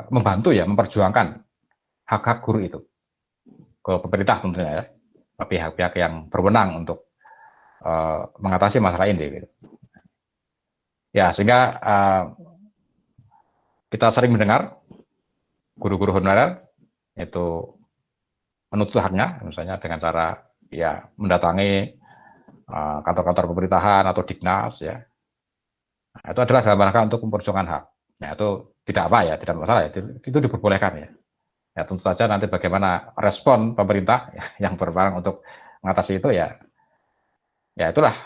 membantu ya, memperjuangkan hak-hak guru itu ke pemerintah tentunya ya, pihak-pihak yang berwenang untuk mengatasi masalah ini. Gitu. Ya, sehingga kita sering mendengar guru-guru honorer itu menuntut haknya, misalnya dengan cara ya mendatangi kantor-kantor pemerintahan atau Dignas ya. Nah, itu adalah dalam rangka untuk memperjuangkan hak. Nah, itu tidak apa ya, tidak masalah ya, itu diperbolehkan ya. Ya tentu saja nanti bagaimana respon pemerintah ya, yang berwenang untuk mengatasi itu ya, ya itulah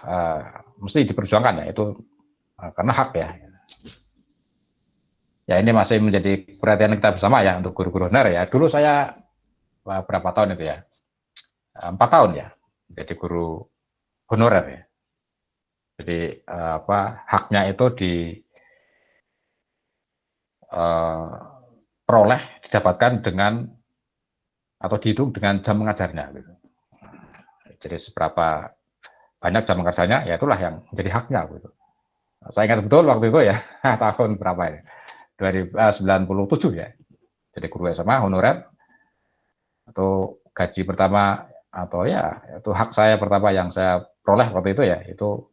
mesti diperjuangkan ya itu karena hak ya. Ya ini masih menjadi perhatian kita bersama ya untuk guru-guru honorer ya. Dulu saya berapa tahun itu ya, 4 tahun ya, jadi guru honorer ya. Jadi haknya itu diperoleh didapatkan dengan atau dihitung dengan jam mengajarnya gitu. Jadi seberapa banyak jam mengajarnya ya itulah yang menjadi haknya gitu. Saya ingat betul waktu itu ya tahun berapa ya, 1997 ya. Jadi guru SMA honorer atau gaji pertama atau ya itu hak saya pertama yang saya peroleh waktu itu ya itu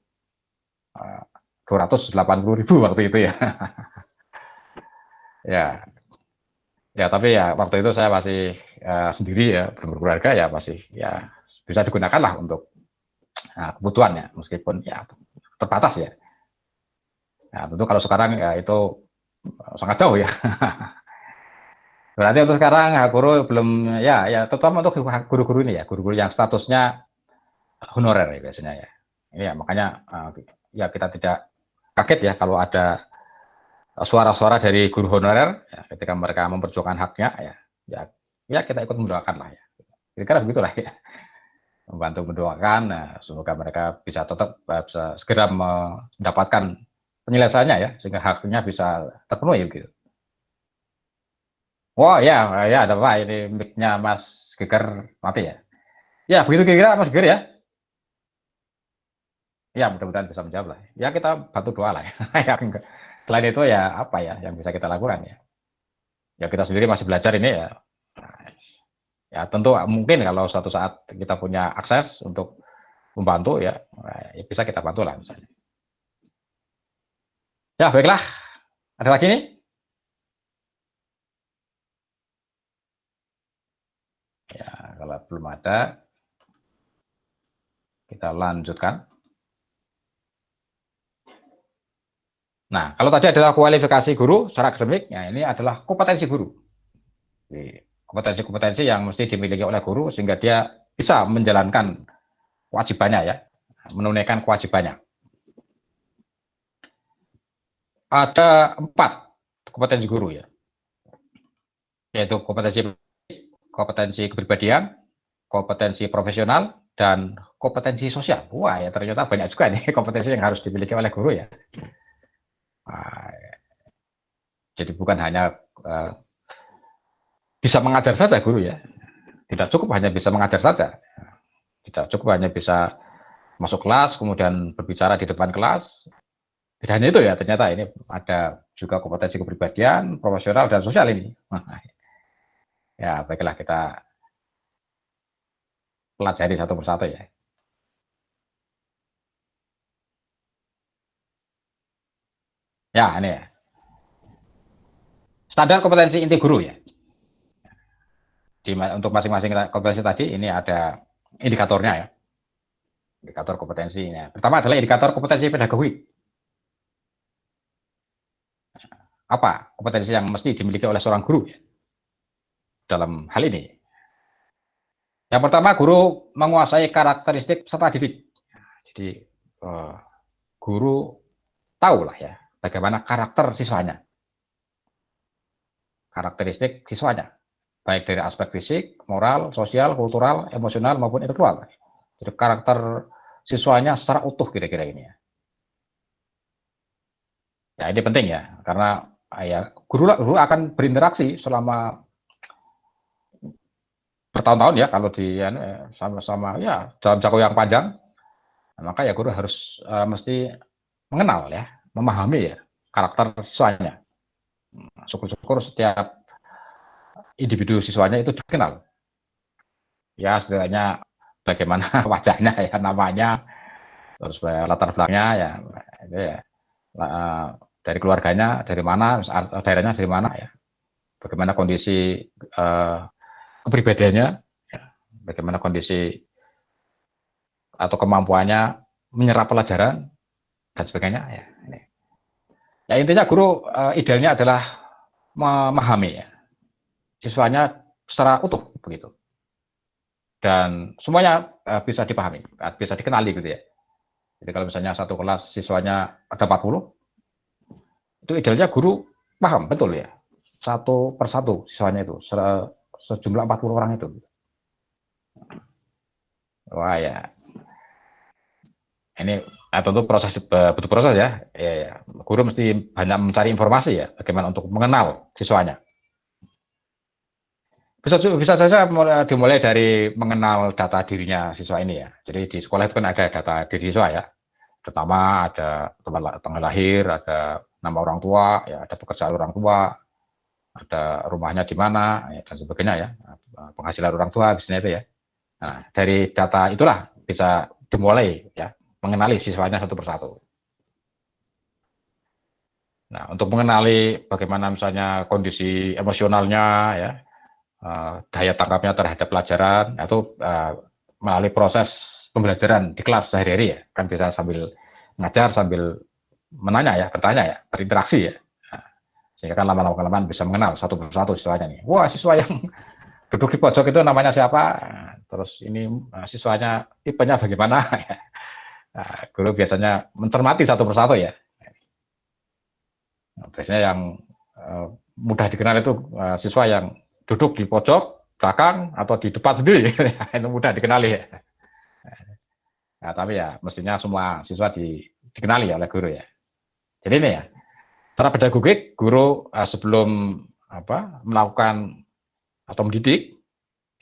280.000 waktu itu ya. Ya, ya tapi ya waktu itu saya masih sendiri ya belum berkeluarga ya masih ya bisa digunakan lah untuk kebutuhannya meskipun ya terbatas ya. Nah, tentu kalau sekarang ya itu sangat jauh ya. Berarti untuk sekarang guru belum ya terutama untuk guru-guru ini ya, guru-guru yang statusnya honorer ya biasanya ya. Ini ya makanya ya kita tidak kaget ya kalau ada suara-suara dari guru honorer ya, ketika mereka memperjuangkan haknya ya ya kita ikut mendoakan lah ya. Kira-kira begitulah ya. Membantu mendoakan, nah, semoga mereka bisa tetap bisa segera mendapatkan penyelesaiannya ya, sehingga haknya bisa terpenuhi gitu. Wah ya, ya ada Pak, ini mic-nya Mas Geger mati ya. Ya begitu kira-kira Mas Geger ya. Ya mudah-mudahan bisa menjawab lah. Ya kita bantu doa lah ya. Selain itu ya apa ya yang bisa kita lakukan ya. Ya kita sendiri masih belajar ini ya. Ya tentu mungkin kalau suatu saat kita punya akses untuk membantu ya, ya bisa kita bantu lah misalnya. Ya baiklah, ada lagi nih? Ya kalau belum ada, kita lanjutkan. Nah, kalau tadi adalah kualifikasi guru secara akademik, ya ini adalah kompetensi guru. Kompetensi-kompetensi yang mesti dimiliki oleh guru sehingga dia bisa menjalankan kewajibannya ya, menunaikan kewajibannya. Ada 4 kompetensi guru ya, yaitu kompetensi kepribadian, kompetensi profesional, dan kompetensi sosial. Wah ya ternyata banyak juga nih kompetensi yang harus dimiliki oleh guru ya. Nah, jadi bukan hanya bisa mengajar saja guru ya, tidak cukup hanya bisa mengajar saja, tidak cukup hanya bisa masuk kelas kemudian berbicara di depan kelas. Tidak hanya itu ya, ternyata ini ada juga kompetensi kepribadian, profesional dan sosial ini. Ya baiklah kita pelajari satu persatu ya. Ya ini ya. Standar kompetensi inti guru ya. Untuk masing-masing kompetensi tadi ini ada indikatornya ya. Indikator kompetensi. Ya. Pertama adalah indikator kompetensi pedagogik. Apa kompetensi yang mesti dimiliki oleh seorang guru ya, dalam hal ini? Yang pertama, guru menguasai karakteristik peserta didik. Jadi guru tahu lah ya bagaimana karakter siswanya, karakteristik siswanya, baik dari aspek fisik, moral, sosial, kultural, emosional maupun intelektual. Jadi karakter siswanya secara utuh kira-kira ini ya. Ya ini penting ya, karena ya guru akan berinteraksi selama bertahun-tahun ya kalau di sama-sama ya dalam jangka yang panjang, maka ya guru harus mesti mengenal ya, memahami ya karakter siswanya. Syukur-syukur setiap individu siswanya itu dikenal. Ya setidaknya bagaimana wajahnya ya, namanya, terus latar belakangnya ya, itu ya dari keluarganya dari mana, daerahnya dari mana ya, bagaimana kondisi kepribadiannya, ya, bagaimana kondisi atau kemampuannya menyerap pelajaran dan sebagainya ya. Ya intinya guru idealnya adalah memahami ya siswanya secara utuh begitu, dan semuanya bisa dipahami, bisa dikenali gitu ya. Jadi kalau misalnya satu kelas siswanya ada 40, itu idealnya guru paham betul ya satu persatu siswanya itu sejumlah 40 orang itu. Wah ya, ini tentu butuh proses ya. Guru mesti banyak mencari informasi ya bagaimana untuk mengenal siswanya. Bisa saja dimulai dari mengenal data dirinya siswa ini ya. Jadi di sekolah itu kan ada data diri siswa ya. Pertama ada tanggal lahir, ada nama orang tua, ya ada pekerjaan orang tua, ada rumahnya di mana, ya, dan sebagainya ya. Penghasilan orang tua biasanya itu ya. Nah, dari data itulah bisa dimulai ya mengenali siswanya satu persatu. Nah, untuk mengenali bagaimana misalnya kondisi emosionalnya ya, daya tangkapnya terhadap pelajaran, atau melalui proses pembelajaran di kelas sehari-hari ya, kan bisa sambil ngajar sambil menanya ya, bertanya ya, berinteraksi ya. Nah, sehingga kan lama-lama bisa mengenal satu persatu siswanya nih. Wah, siswa yang duduk di pojok itu namanya siapa? Nah, terus ini siswanya tipenya bagaimana? Nah, guru biasanya mencermati satu persatu ya. Nah, biasanya yang mudah dikenal itu siswa yang duduk di pojok, belakang, atau di depan sendiri. Itu mudah dikenali ya. Nah, tapi ya mestinya semua siswa dikenali oleh guru ya. Jadi ini ya, secara pedagogik guru sebelum melakukan atau mendidik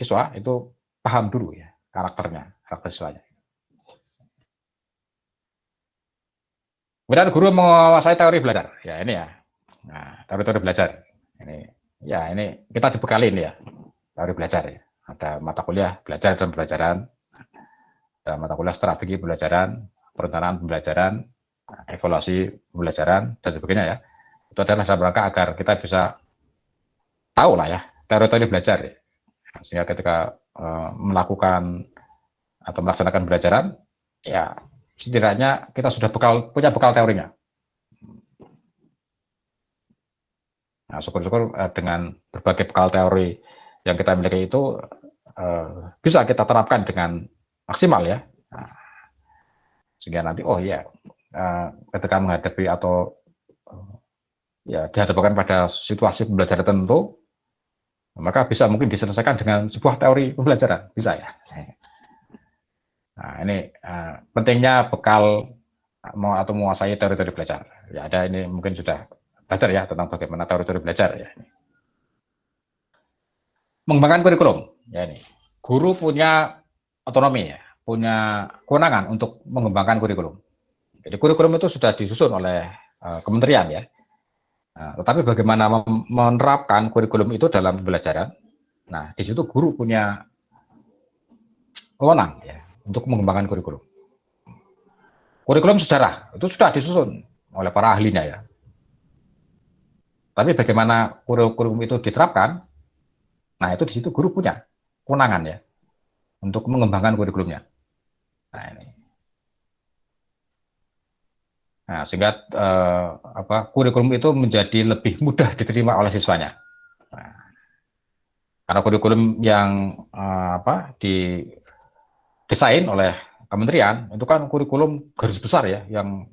siswa itu paham dulu ya karakter siswanya. Kemudian guru menguasai teori belajar. Ya ini ya. Nah, teori belajar. Ini kita dibekali ini ya, teori belajar ya. Ada mata kuliah belajar dan pembelajaran, ada mata kuliah strategi pembelajaran, perencanaan pembelajaran, evaluasi pembelajaran dan sebagainya ya. Itu adalah dalam rangka agar kita bisa tahu lah ya teori belajar ya. Sehingga ketika melakukan atau melaksanakan pembelajaran ya setidaknya kita sudah punya bekal teorinya. Nah, syukur-syukur dengan berbagai bekal teori yang kita miliki itu bisa kita terapkan dengan maksimal ya. Nah, sehingga nanti ketika menghadapi atau ya dihadapkan pada situasi pembelajaran tertentu, maka bisa mungkin diselesaikan dengan sebuah teori pembelajaran, bisa ya. Nah, ini pentingnya bekal atau menguasai teori belajar. Ya ada ini mungkin sudah belajar ya tentang bagaimana teori belajar ya. Mengembangkan kurikulum ya ini. Guru punya otonomi ya, punya kewenangan untuk mengembangkan kurikulum. Jadi kurikulum itu sudah disusun oleh kementerian ya. Nah, tetapi bagaimana menerapkan kurikulum itu dalam pembelajaran? Nah, di situ guru punya wewenang ya untuk mengembangkan kurikulum. Kurikulum sejarah itu sudah disusun oleh para ahlinya ya. Tapi bagaimana kurikulum itu diterapkan? Nah, itu di situ guru punya kewenangan ya untuk mengembangkan kurikulumnya. Nah, ini. Nah, sehingga kurikulum itu menjadi lebih mudah diterima oleh siswanya. Nah, karena kurikulum yang didesain oleh kementerian itu kan kurikulum garis besar ya, yang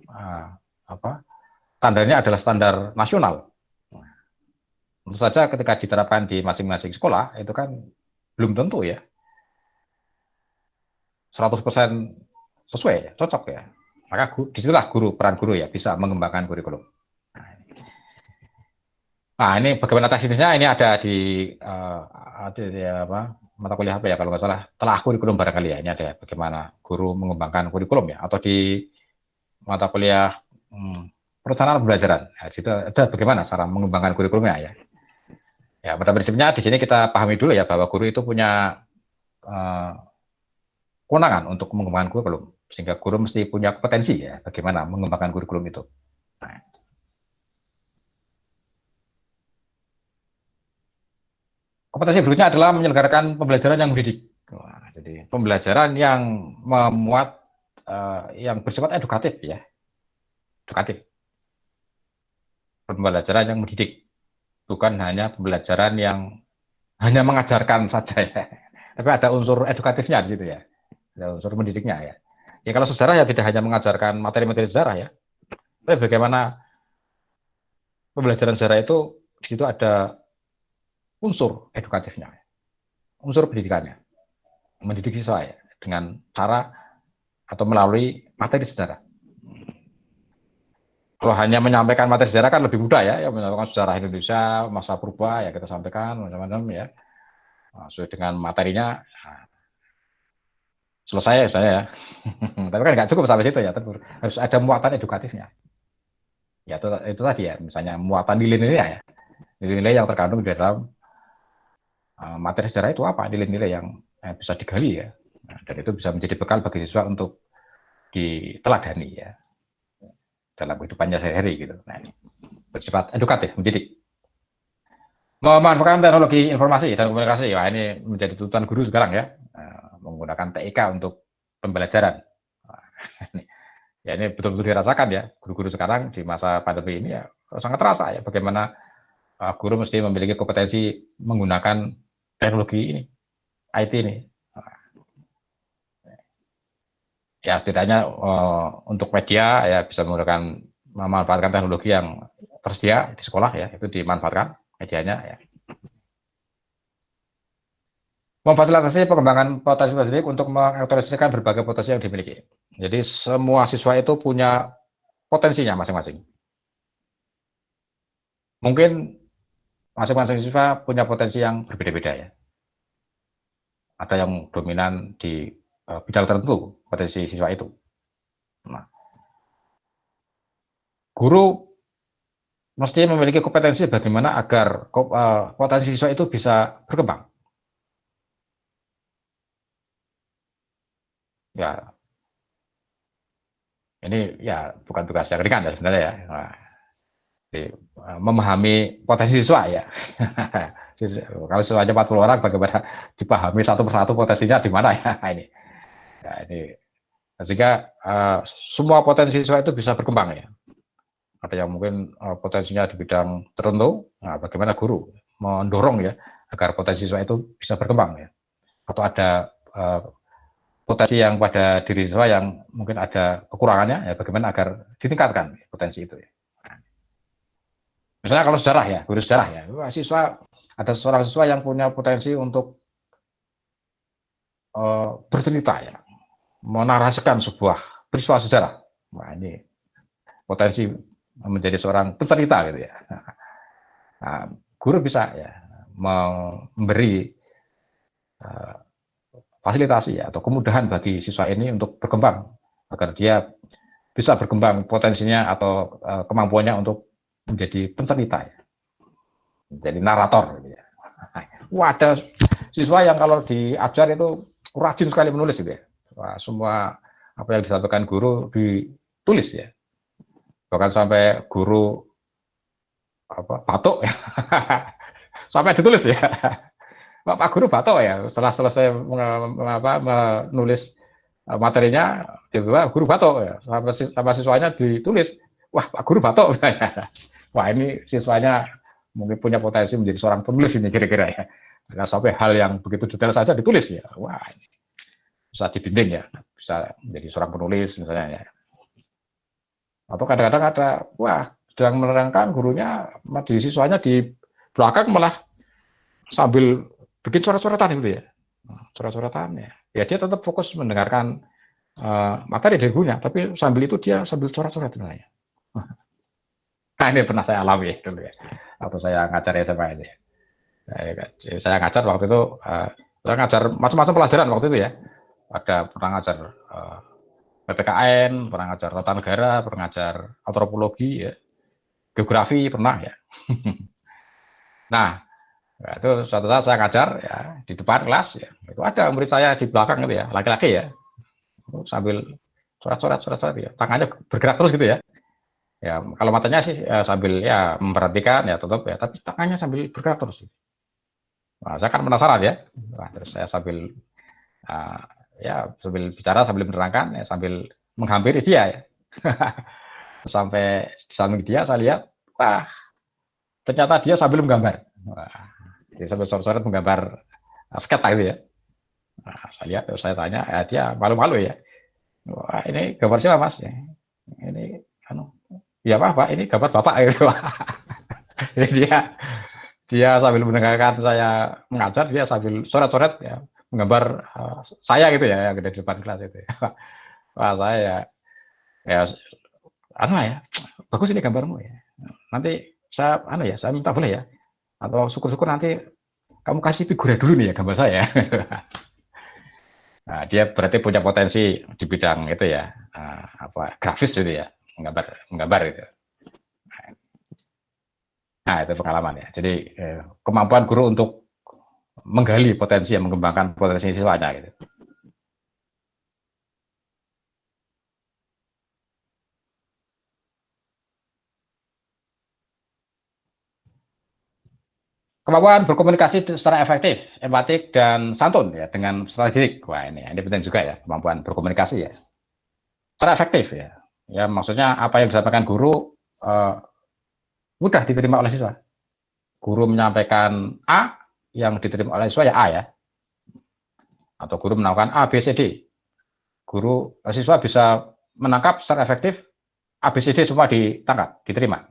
standarnya adalah standar nasional. Tentu saja ketika diterapkan di masing-masing sekolah itu kan belum tentu ya 100% sesuai, cocok ya. Maka disitulah peran guru ya bisa mengembangkan kurikulum. Nah, ini bagaimana teknisnya ini ada di mata kuliah apa ya kalau nggak salah telah kurikulum barangkali ya. Ini ada bagaimana guru mengembangkan kurikulum ya, atau di mata kuliah perencanaan pembelajaran. Nah, di situ ada bagaimana cara mengembangkan kurikulumnya ya. Ya, pada prinsipnya di sini kita pahami dulu ya bahwa guru itu punya kewenangan untuk mengembangkan kurikulum, sehingga guru mesti punya kompetensi ya bagaimana mengembangkan kurikulum itu. Nah, kompetensi berikutnya adalah menyelenggarakan pembelajaran yang mendidik. Nah, jadi pembelajaran yang memuat yang bersifat edukatif ya, edukatif. Pembelajaran yang mendidik, bukan hanya pembelajaran yang hanya mengajarkan saja ya, tapi ada unsur edukatifnya di situ ya, ada unsur mendidiknya ya. Ya kalau sejarah ya tidak hanya mengajarkan materi-materi sejarah ya, tapi bagaimana pembelajaran sejarah itu di situ ada unsur edukatifnya, unsur pendidikannya, mendidik siswa ya, dengan cara atau melalui materi sejarah. Kalau hanya menyampaikan materi sejarah kan lebih mudah ya, menyampaikan sejarah Indonesia masa purba ya kita sampaikan macam-macam ya, sesuai dengan materinya. Selesai saya ya. Tapi kan nggak cukup sampai situ ya, harus ada muatan edukatifnya. Ya itu tadi ya, misalnya muatan nilai-nilai ya, nilai-nilai yang terkandung di dalam materi sejarah itu apa, nilai-nilai yang bisa digali ya, dan itu bisa menjadi bekal bagi siswa untuk diteladani ya dalam kehidupannya sehari-hari gitu. Nah ini bersifat edukatif, mendidik. Memanfaatkan teknologi informasi dan komunikasi, ya ini menjadi tuntutan guru sekarang ya, menggunakan TIK untuk pembelajaran. Ya ini betul-betul dirasakan ya, guru-guru sekarang di masa pandemi ini ya sangat terasa ya bagaimana guru mesti memiliki kompetensi menggunakan teknologi ini, IT ini. Ya setidaknya untuk media ya bisa menggunakan memanfaatkan teknologi yang tersedia di sekolah ya, itu dimanfaatkan medianya ya. Memfasilitasi pengembangan potensi sendiri untuk mengaktualisasikan berbagai potensi yang dimiliki. Jadi semua siswa itu punya potensinya masing-masing. Mungkin masing-masing siswa punya potensi yang berbeda-beda ya. Ada yang dominan di bidang tertentu potensi siswa itu. Nah, guru mesti memiliki kompetensi bagaimana agar potensi siswa itu bisa berkembang. Ya, ini ya bukan tugas yang ringan ya sebenarnya ya. Nah, memahami potensi siswa ya. Kalau siswanya 40 orang, bagaimana dipahami satu persatu potensinya di mana ya ini. Ya, ini sehingga semua potensi siswa itu bisa berkembang ya. Ada yang mungkin potensinya di bidang tertentu, nah, bagaimana guru mendorong ya agar potensi siswa itu bisa berkembang ya. Atau ada potensi yang pada diri siswa yang mungkin ada kekurangannya ya, bagaimana agar ditingkatkan potensi itu ya. Misalnya kalau sejarah ya, guru sejarah ya, siswa ada seorang siswa yang punya potensi untuk bercerita ya, menarasikan sebuah peristiwa sejarah. Wah ini potensi menjadi seorang pencerita gitu ya. Nah, guru bisa ya memberi fasilitasi ya, atau kemudahan bagi siswa ini untuk berkembang agar dia bisa berkembang potensinya atau kemampuannya untuk menjadi pencerita ya, menjadi narator gitu ya. Wah, ada siswa yang kalau diajar itu rajin sekali menulis gitu ya. Wah, semua apa yang disampaikan guru ditulis ya. Bahkan sampai guru apa batuk ya. Sampai ditulis ya. Pak Guru batuk ya. Setelah selesai menulis materinya, tiba-tiba guru batuk ya. Sama siswanya ditulis, wah Pak Guru batuk. Wah ini siswanya mungkin punya potensi menjadi seorang penulis ini kira-kira ya. Karena sampai hal yang begitu detail saja ditulis ya. Wah ini bisa dibimbing ya, bisa menjadi seorang penulis misalnya ya. Atau kadang-kadang ada, wah sedang menerangkan gurunya, di siswanya di belakang malah sambil bikin coret-coretan gitu ya. Coret-coretan ya. Ya dia tetap fokus mendengarkan materi dari gurunya, tapi sambil itu dia sambil coret-coret sebenarnya. Nah ini pernah saya alami dulu ya. Atau saya ngajar SMA ini. Saya ngajar waktu itu, saya ngajar macam-macam pelajaran waktu itu ya. Ada pernah ngajar PPKN, pernah ngajar tata negara, pernah ngajar antropologi, ya, geografi pernah ya. Nah, itu suatu saat saya ngajar ya di depan kelas ya, itu ada murid saya di belakang gitu ya, laki-laki ya, sambil coret-coret ya, tangannya bergerak terus gitu ya. Ya kalau matanya sih sambil ya memperhatikan ya tetap ya, tapi tangannya sambil bergerak terus. Nah, saya kan penasaran ya, nah, terus saya sambil ya sambil bicara sambil menerangkan ya, sambil menghampiri dia ya. Sampai di samping dia saya lihat, wah ternyata dia sambil menggambar. Wah, dia sambil sore-sore menggambar sketsa gitu ya. Nah, saya lihat, saya tanya, ya dia malu-malu ya. Wah ini gambar siapa mas? Ya, ini ya apa ini gambar bapak gitu. Jadi dia sambil mendengarkan saya mengajar, dia sambil coret-coret ya menggambar saya gitu ya yang di depan kelas itu. Wah saya ya ya bagus ini gambarmu ya. Nanti saya minta boleh ya, atau syukur-syukur nanti kamu kasih figura dulu nih ya gambar saya. Nah, dia berarti punya potensi di bidang itu ya, grafis gitu ya, menggambar itu. Nah itu pengalaman ya. Jadi kemampuan guru untuk menggali potensi, yang mengembangkan potensi siswanya gitu. Kemampuan berkomunikasi secara efektif, empatik, dan santun ya dengan strategik. Wah ini penting juga ya, kemampuan berkomunikasi ya. Secara efektif ya. Ya, maksudnya apa yang disampaikan guru mudah diterima oleh siswa. Guru menyampaikan A, yang diterima oleh siswa ya A ya. Atau guru melakukan A, B, C, D. Siswa bisa menangkap secara efektif A, B, C, D semua ditangkap, diterima.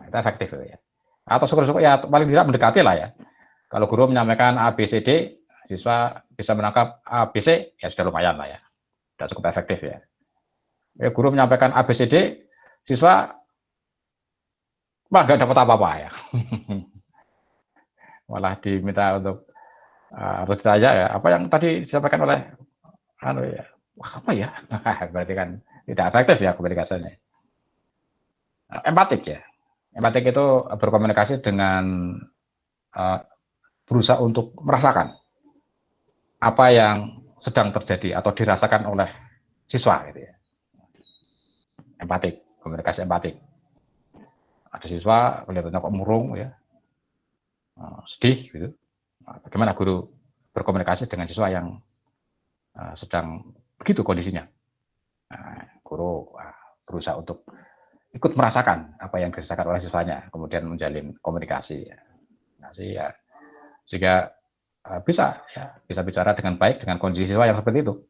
Itu efektif ya. Atau syukur-syukur ya paling tidak mendekati lah ya. Kalau guru menyampaikan A, B, C, D, siswa bisa menangkap A, B, C, ya sudah lumayan lah ya. Sudah cukup efektif ya. Guru menyampaikan A, B, C, D, siswa nggak dapat apa-apa ya. Malah diminta untuk harus ditanya ya, apa yang tadi disampaikan oleh ya, wah apa ya? Berarti kan tidak efektif ya komunikasinya. Empatik ya. Empatik itu berkomunikasi dengan berusaha untuk merasakan apa yang sedang terjadi atau dirasakan oleh siswa gitu ya. Empatik, komunikasi empatik. Ada siswa kelihatannya kok murung ya, sedih gitu. Bagaimana guru berkomunikasi dengan siswa yang sedang begitu kondisinya? Guru berusaha untuk ikut merasakan apa yang dirasakan oleh siswanya, kemudian menjalin komunikasi. Ya, sehingga bisa bicara dengan baik dengan kondisi siswa yang seperti itu.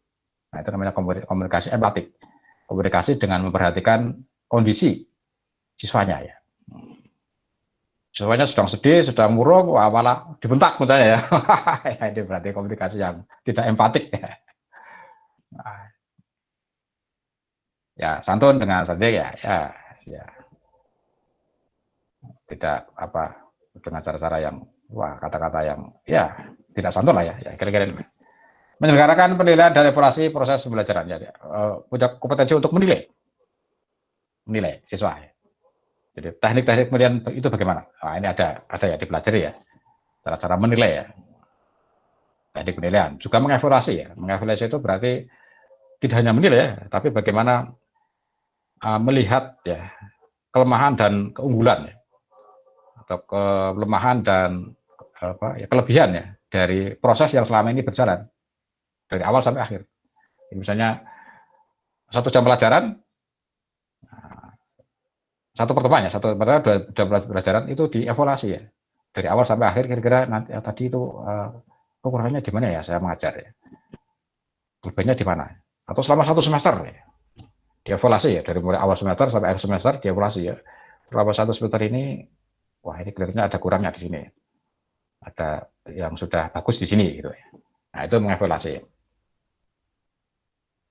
Nah, itu namanya komunikasi empatik. Komunikasi dengan memperhatikan kondisi siswanya ya. Siswanya sedang sedih, sedang murung, malah dibentak misalnya ya. Ya, ini berarti komunikasi yang tidak empatik ya. Nah, ya santun dengan sedih ya tidak dengan cara-cara yang kata-kata yang ya tidak santun lah ya kira-kira ini. Menyelenggarakan penilaian dan evaluasi proses pembelajaran ya, punya kompetensi untuk menilai siswa ya. Jadi teknik-teknik kemudian itu bagaimana? Ini ada ya dipelajari ya, cara-cara menilai ya, teknik penilaian. Juga mengevaluasi ya, mengevaluasi itu berarti tidak hanya menilai ya, tapi bagaimana melihat ya kelemahan dan keunggulan ya, atau kelemahan dan kelebihan ya dari proses yang selama ini berjalan dari awal sampai akhir. Misalnya 1 jam pelajaran, satu pertemuan ya, 2 jam pelajaran itu dievaluasi ya dari awal sampai akhir, kira-kira nanti tadi itu kekurangannya di mana ya saya mengajar ya, kelebihannya di mana, atau selama 1 semester ya, dievaluasi ya dari mulai awal semester sampai akhir semester dievaluasi ya, selama 1 semester ini wah ini kelihatannya ada kurangnya di sini, ada yang sudah bagus di sini gitu ya. Nah itu mengevaluasi ya.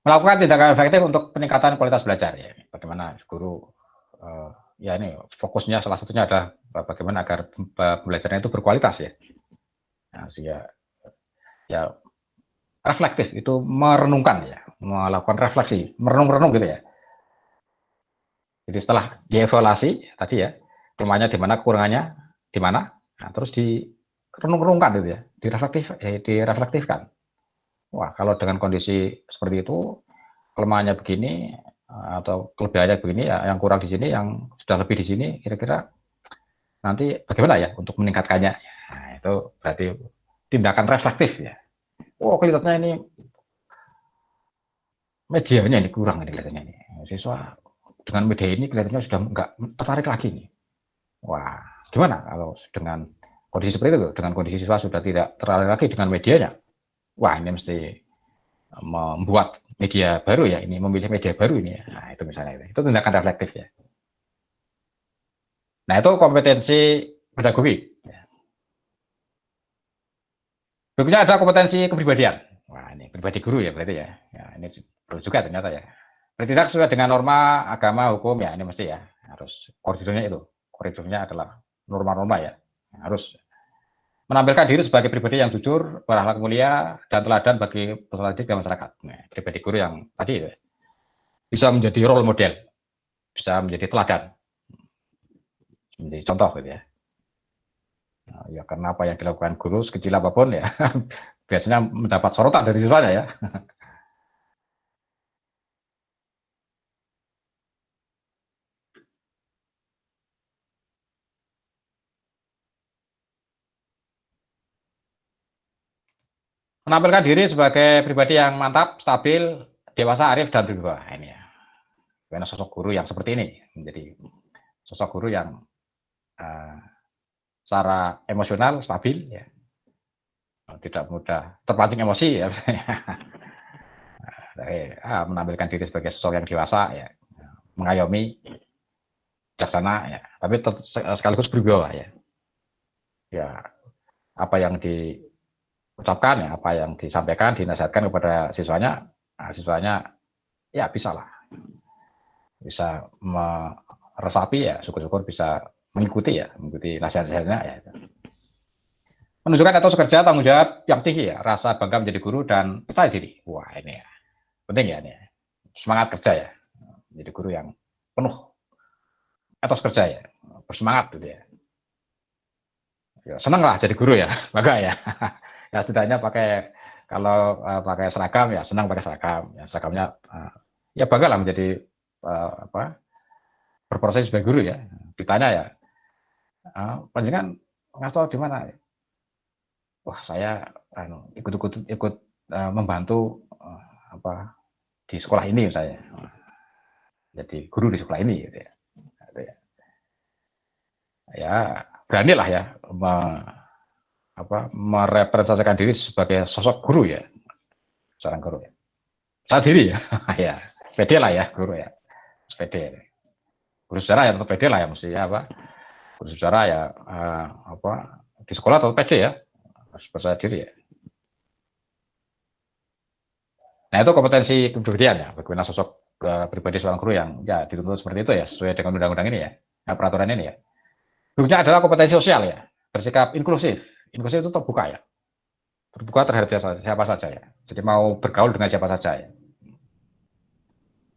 Melakukan tindakan efektif untuk peningkatan kualitas belajar ya, bagaimana guru ya ini fokusnya salah satunya adalah bagaimana agar pembelajaran itu berkualitas ya. Nah, ya reflektif itu merenungkan ya, melakukan refleksi, merenung-renung gitu ya. Jadi setelah dievaluasi tadi ya, kelemahannya di mana, kurangannya di mana, nah, terus direnung-renungkan gitu ya, direflektifkan. Wah, kalau dengan kondisi seperti itu, kelemahannya begini atau kelebihannya begini ya, yang kurang di sini, yang sudah lebih di sini, kira-kira nanti bagaimana ya untuk meningkatkannya? Nah, itu berarti tindakan reflektif ya. Oh, kelihatannya ini medianya ini kurang ini kelihatannya ini. Siswa dengan media ini kelihatannya sudah nggak tertarik lagi nih. Wah, gimana kalau dengan kondisi seperti itu, dengan kondisi siswa sudah tidak tertarik lagi dengan medianya? Wah, ini mesti membuat media baru ya, ini memilih media baru ini ya. Nah, itu misalnya itu tindakan reflektif ya. Nah, itu kompetensi pedagogi. Berikutnya ada kompetensi kepribadian. Wah, ini pribadi guru ya berarti ya. Ya, ini perlu juga ternyata ya. Bertindak sesuai dengan norma agama, hukum ya, ini mesti ya. Harus koridornya itu. Koridornya adalah norma-norma ya. Harus menampilkan diri sebagai pribadi yang jujur, berakhlak mulia, dan teladan bagi peserta didik dan masyarakat. Nah, pribadi guru yang tadi ya, bisa menjadi role model, bisa menjadi teladan, menjadi contoh gitu ya. Nah, ya karena apa yang dilakukan guru sekecil apapun ya, biasanya mendapat sorotan dari siswanya ya. Menampilkan diri sebagai pribadi yang mantap, stabil, dewasa, arif, dan berwibawa. Ini ya. bagaimana sosok guru yang seperti ini menjadi sosok guru yang secara emosional stabil, ya, tidak mudah terpancing emosi, ya, menampilkan diri sebagai sosok yang dewasa, ya, mengayomi, bijaksana, ya, tapi sekaligus berwibawa, ya, ya, apa yang diucapkan, ya, apa yang disampaikan, dinasihatkan kepada siswanya, siswanya ya bisa meresapi, ya, syukur-syukur bisa mengikuti nasihat-nasihatnya, ya. Menunjukkan etos kerja, tanggung jawab yang tinggi, ya, rasa bangga menjadi guru dan percaya diri. Wah, ini ya penting, ya, ini ya. Semangat kerja, ya, menjadi guru yang penuh etos kerja, ya, bersemangat gitu, ya. Ya, senang lah jadi guru, ya, bangga, ya. Ya, setidaknya kalau pakai seragam, ya senang pakai seragam, ya, seragamnya ya bangga lah menjadi berproses sebagai guru, ya. Ditanya, ya, panjenengan ngasih di mana? Wah, saya ikut membantu di sekolah ini, saya jadi guru di sekolah ini, gitu, ya. Gitu, ya. Ya, beranilah, ya, merepresentasikan diri sebagai sosok guru, ya, seorang guru, ya. Saya diri, ya, ya, pede lah, ya, guru, ya, pede. Guru sejarah, ya, tetap pede lah, ya, mesti, ya, guru sejarah, ya, di sekolah tetap pede, ya, harus percaya diri, ya. Nah, itu kompetensi kepribadian, ya, bagaimana sosok pribadi seorang guru yang, ya, dituntut seperti itu, ya, sesuai dengan undang-undang ini, ya, peraturan ini, ya. Berikutnya adalah kompetensi sosial, ya, bersikap inklusif. Inklusif itu terbuka, ya, terbuka terhadap siapa saja, ya. Jadi mau bergaul dengan siapa saja, ya.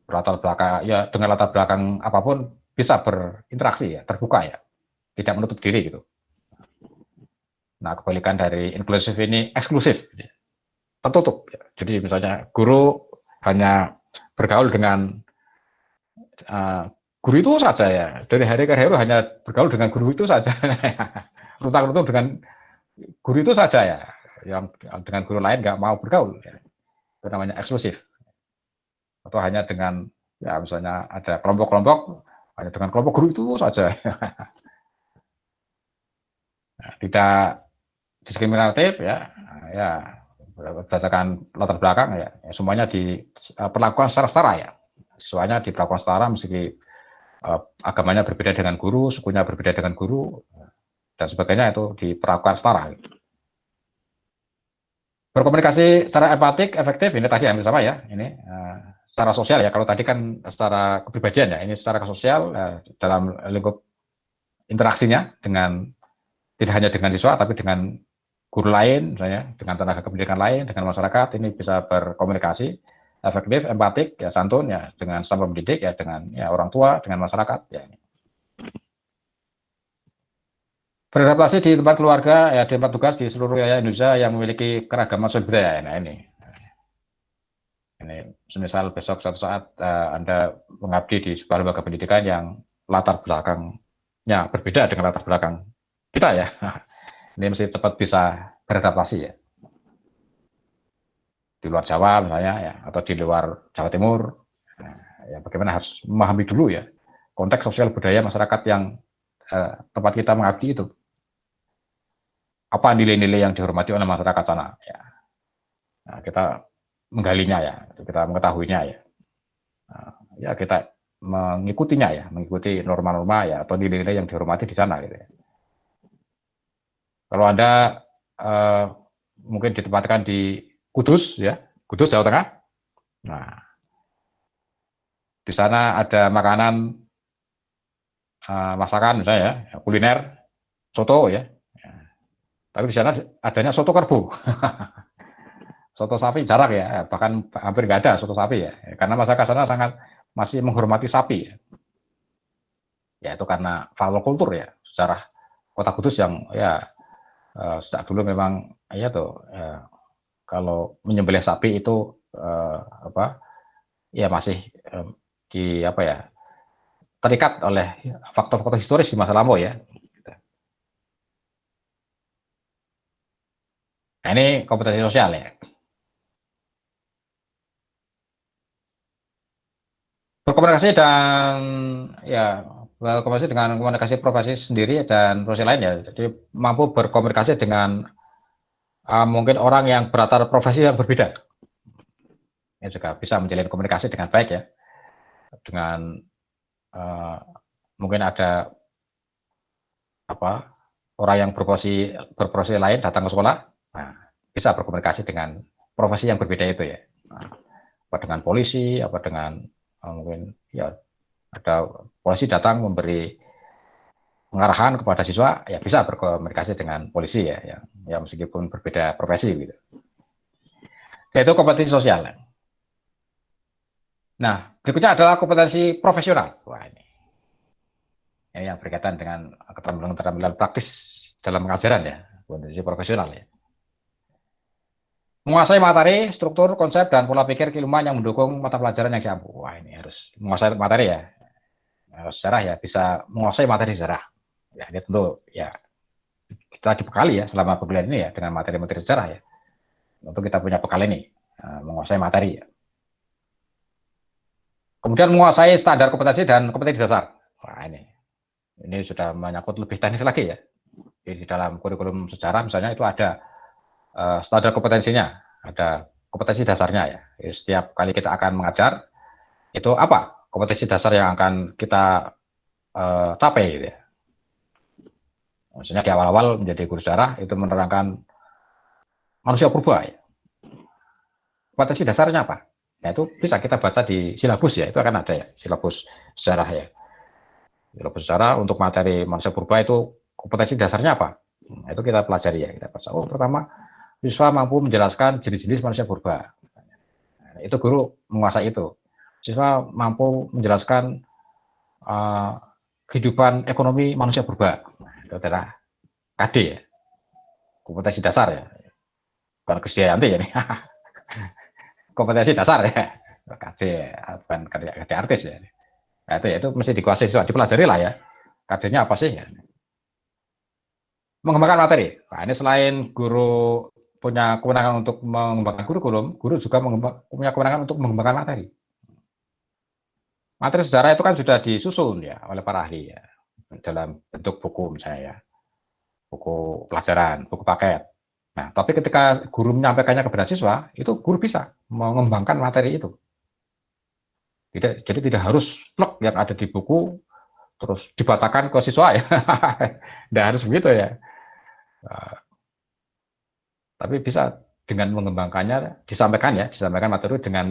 Latar belakang, ya, dengan latar belakang apapun bisa berinteraksi, ya, terbuka, ya, tidak menutup diri, gitu. Nah, kebalikan dari inklusif ini eksklusif, ya, tertutup, ya. Jadi misalnya guru hanya bergaul dengan guru itu saja, ya, dari hari ke hari hanya bergaul dengan guru itu saja, runtang-runtung dengan guru itu saja, ya, yang dengan guru lain nggak mau bergaul, ya. Itu namanya eksklusif. Atau hanya dengan, ya, misalnya ada kelompok-kelompok hanya dengan kelompok guru itu saja. Nah, tidak diskriminatif, ya, ya, berdasarkan latar belakang, ya, semuanya diperlakukan secara setara, ya, semuanya diperlakukan setara meski agamanya berbeda dengan guru, sukunya berbeda dengan guru, dan sebagainya, itu diperlakukan setara. Berkomunikasi secara empatik, efektif, ini tadi hampir sama, ya, ini secara sosial, ya, kalau tadi kan secara kepribadian, ya, ini secara sosial, dalam lingkup interaksinya dengan tidak hanya dengan siswa, tapi dengan guru lain, misalnya dengan tenaga kependidikan lain, dengan masyarakat, ini bisa berkomunikasi efektif, empatik, ya, santun, ya, dengan sama pendidik, ya, dengan, ya, orang tua, dengan masyarakat, ya. Beradaptasi di tempat keluarga, ya, di tempat tugas di seluruh wilayah Indonesia yang memiliki keragaman sumber daya. Nah, ini semisal besok suatu saat Anda mengabdi di sebuah lembaga pendidikan yang latar belakangnya berbeda dengan latar belakang kita, ya. Ini mesti cepat bisa beradaptasi, ya. Di luar Jawa misalnya, ya, atau di luar Jawa Timur, ya, bagaimana harus memahami dulu, ya, konteks sosial budaya masyarakat yang tempat kita mengabdi itu. Apa nilai-nilai yang dihormati oleh masyarakat sana, ya. Nah, kita menggalinya, ya, kita mengetahuinya, ya. Nah, ya, kita mengikutinya, ya, mengikuti norma-norma, ya, atau nilai-nilai yang dihormati di sana, gitu, ya. Kalau Anda mungkin ditempatkan di Kudus, ya, Kudus Jawa Tengah. Nah, di sana ada makanan masakan, misalnya, ya, kuliner soto, ya. Tapi di sana adanya soto kerbau. Soto sapi jarang, ya, bahkan hampir nggak ada soto sapi, ya, karena masyarakat sana sangat masih menghormati sapi, ya. Ya, itu karena faktor kultur, ya, sejarah Kota Kudus yang, ya, sejak dulu memang, ya, tuh, ya, kalau menyembelih sapi itu ya, masih di terikat oleh faktor-faktor historis di masa lampau, ya. Nah, ini kompetensi sosial, ya. Berkomunikasi dan ya berkomunikasi dengan komunikasi profesi sendiri dan profesi lain ya. Jadi mampu berkomunikasi dengan mungkin orang yang berlatar profesi yang berbeda. Ya juga bisa menjalin komunikasi dengan baik ya. Dengan uh, mungkin ada apa orang yang berprofesi lain datang ke sekolah, nah, bisa berkomunikasi dengan profesi yang berbeda itu ya. Nah, apa dengan polisi, apa dengan mungkin ya ada polisi datang memberi pengarahan kepada siswa, ya bisa berkomunikasi dengan polisi ya, ya meskipun berbeda profesi gitu. Yaitu kompetensi sosial. Nah, berikutnya adalah kompetensi profesional. Wah, ini yang berkaitan dengan keterampilan praktis dalam pengajaran ya, kompetensi profesional ya. Menguasai materi, struktur, konsep, dan pola pikir keilmuan yang mendukung mata pelajaran yang diampu. Wah, ini harus menguasai materi ya. Sejarah ya, bisa menguasai materi sejarah. Ya, ini tentu ya kita dibekali ya selama perkuliahan ini ya dengan materi-materi sejarah ya. Untuk kita punya bekal ini, menguasai materi ya. Kemudian menguasai standar kompetensi dan kompetensi dasar. Wah, ini sudah menyangkut lebih teknis lagi ya. Jadi di dalam kurikulum sejarah misalnya itu ada standar kompetensinya, ada kompetensi dasarnya ya. Jadi, setiap kali kita akan mengajar, itu apa kompetensi dasar yang akan kita capai gitu ya. Misalnya di awal-awal menjadi guru sejarah itu menerangkan manusia purba ya. Kompetensi dasarnya apa? Nah itu bisa kita baca di silabus ya, itu akan ada ya, silabus sejarah ya. Silabus sejarah untuk materi manusia purba itu kompetensi dasarnya apa? Nah, itu kita pelajari ya, kita baca. Oh pertama, siswa mampu menjelaskan jenis-jenis manusia purba. Nah, itu guru menguasai itu. Siswa mampu menjelaskan uh, kehidupan ekonomi manusia purba. Nah, itu adalah KD ya, kompetensi dasar ya. Bukan Krisdayanti ya nih. Kompetensi dasar ya. KD, bukan KD artis ya. Nah, itu mesti dikuasai siswa, dipelajari lah ya. KD-nya apa sih? Ya. Mengembangkan materi. Nah, ini selain guru punya kewenangan untuk mengembangkan kurikulum, guru juga punya kewenangan untuk mengembangkan materi. Materi sejarah itu kan sudah disusun ya oleh para ahli ya dalam bentuk buku misalnya ya, buku pelajaran, buku paket. Nah, tapi ketika guru menyampaikannya kepada siswa, itu guru bisa mengembangkan materi itu. Jadi tidak harus plek yang ada di buku terus dibacakan ke siswa ya. Tidak harus begitu ya. Tapi bisa dengan mengembangkannya, disampaikan materi dengan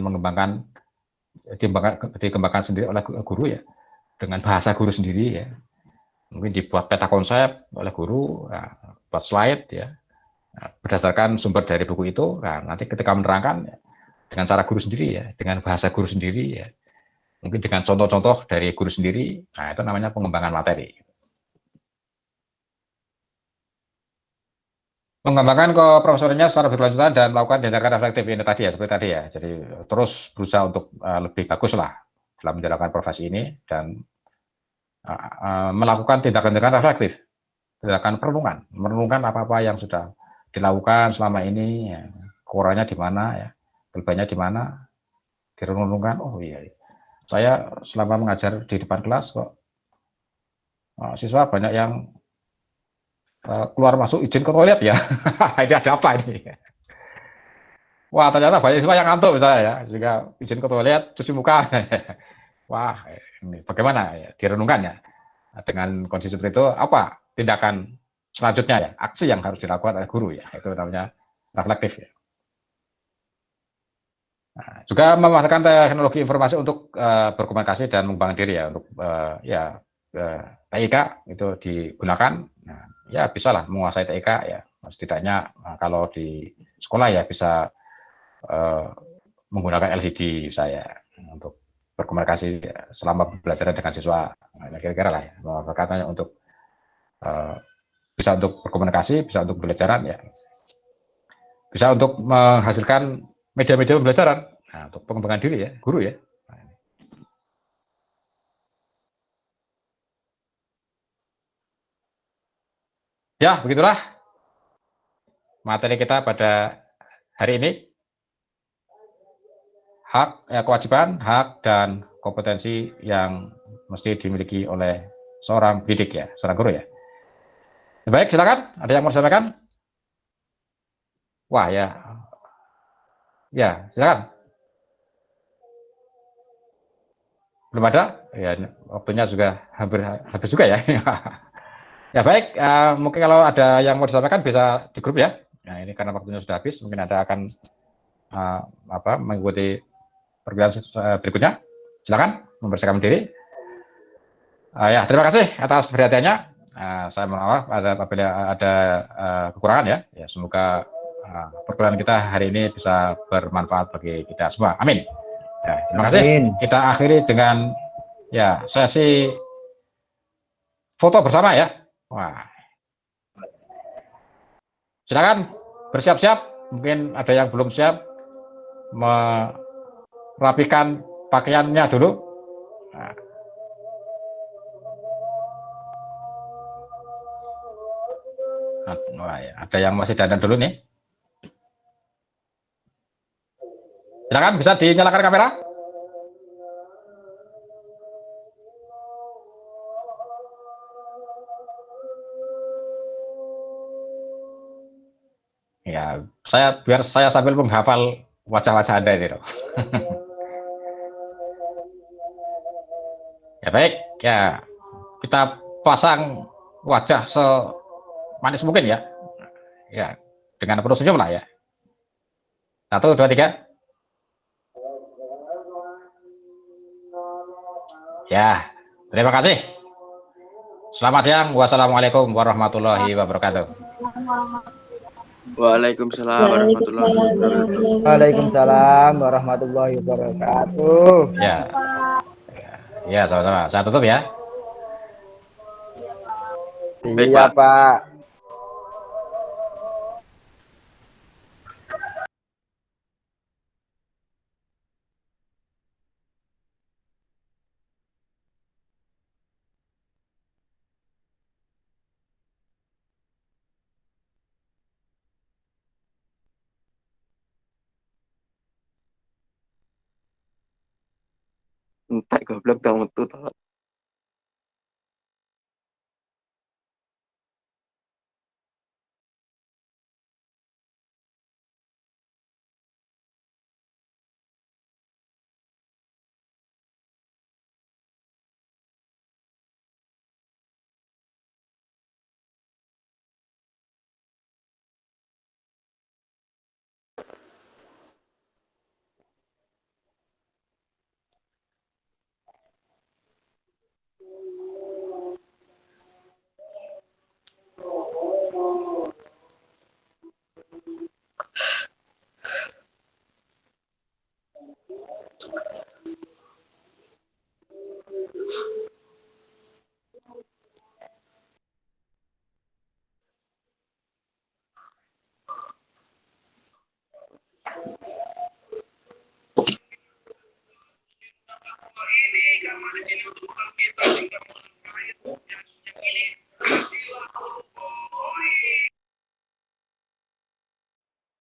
dikembangkan sendiri oleh guru ya, dengan bahasa guru sendiri ya. Mungkin dibuat peta konsep oleh guru, nah, buat slide ya, nah, berdasarkan sumber dari buku itu. Nah, nanti ketika menerangkan ya, dengan cara guru sendiri ya, dengan bahasa guru sendiri ya, mungkin dengan contoh-contoh dari guru sendiri. Nah, itu namanya pengembangan materi. Mengembangkan ke profesornya secara berkelanjutan dan melakukan tindakan reflektif ini tadi ya, seperti tadi ya. Jadi terus berusaha untuk lebih bagus lah dalam menjalankan profesi ini dan melakukan tindakan-tindakan reflektif, tindakan merenungkan apa-apa yang sudah dilakukan selama ini, ya, kekurangannya di mana, ya, kelebihannya di mana, direnungkan. Oh iya, saya selama mengajar di depan kelas kok siswa banyak yang keluar masuk izin ke toilet ya. Ini ada apa ini? Wah ternyata banyak siswa yang ngantuk misalnya ya, sehingga izin ke toilet, cuci muka. Wah, ini bagaimana ya, direnungkan ya. Nah, dengan kondisi seperti itu, apa tindakan selanjutnya ya, aksi yang harus dilakukan oleh guru ya, itu namanya reflektif ya. Nah, juga memanfaatkan teknologi informasi untuk berkomunikasi dan mengembangkan diri ya, untuk ya TIK itu digunakan. Nah, ya bisa lah menguasai TIK ya, setidaknya kalau di sekolah ya bisa menggunakan LCD saya untuk berkomunikasi selama belajar dengan siswa. Nah, kira-kira lah ya, katanya untuk bisa untuk berkomunikasi, bisa untuk pembelajaran ya, bisa untuk menghasilkan media-media pembelajaran. Nah, untuk pengembangan diri ya, guru ya. Ya, begitulah materi kita pada hari ini. Hak, ya, kewajiban, hak, dan kompetensi yang mesti dimiliki oleh seorang pendidik ya, seorang guru ya. Baik, silakan. Ada yang mau disampaikan? Wah ya, ya silakan. Belum ada? Ya, waktunya juga hampir habis juga ya. Ya baik, mungkin kalau ada yang mau disampaikan bisa di grup ya. Nah ini karena waktunya sudah habis, mungkin ada akan mengikuti perkuliahan berikutnya. Silakan mempersiapkan diri. Ya terima kasih atas perhatiannya. Saya mohon maaf apabila ada kekurangan ya. Ya semoga perkuliahan kita hari ini bisa bermanfaat bagi kita semua. Amin. Ya, terima kasih. Kita akhiri dengan ya sesi foto bersama ya. Wah. Silakan bersiap-siap. Mungkin ada yang belum siap merapikan pakaiannya dulu. Wah, ya. Ada yang masih dandan dulu nih. Silakan bisa dinyalakan kamera. Ya, biar saya sambil menghafal wajah-wajah Anda ini. Ya baik, ya kita pasang wajah semanis mungkin ya. Ya, dengan penuh senyum lah ya. 1, 2, 3. Ya, terima kasih. Selamat siang. Wassalamualaikum warahmatullahi wabarakatuh. Waalaikumsalam warahmatullahi wabarakatuh. Waalaikumsalam warahmatullahi wabarakatuh. Ya, ya sama-sama. Saya tutup ya. Baik, Iya, Pak. Pak. Entek goblok dong metu to. Ini kamar di sini untuk kita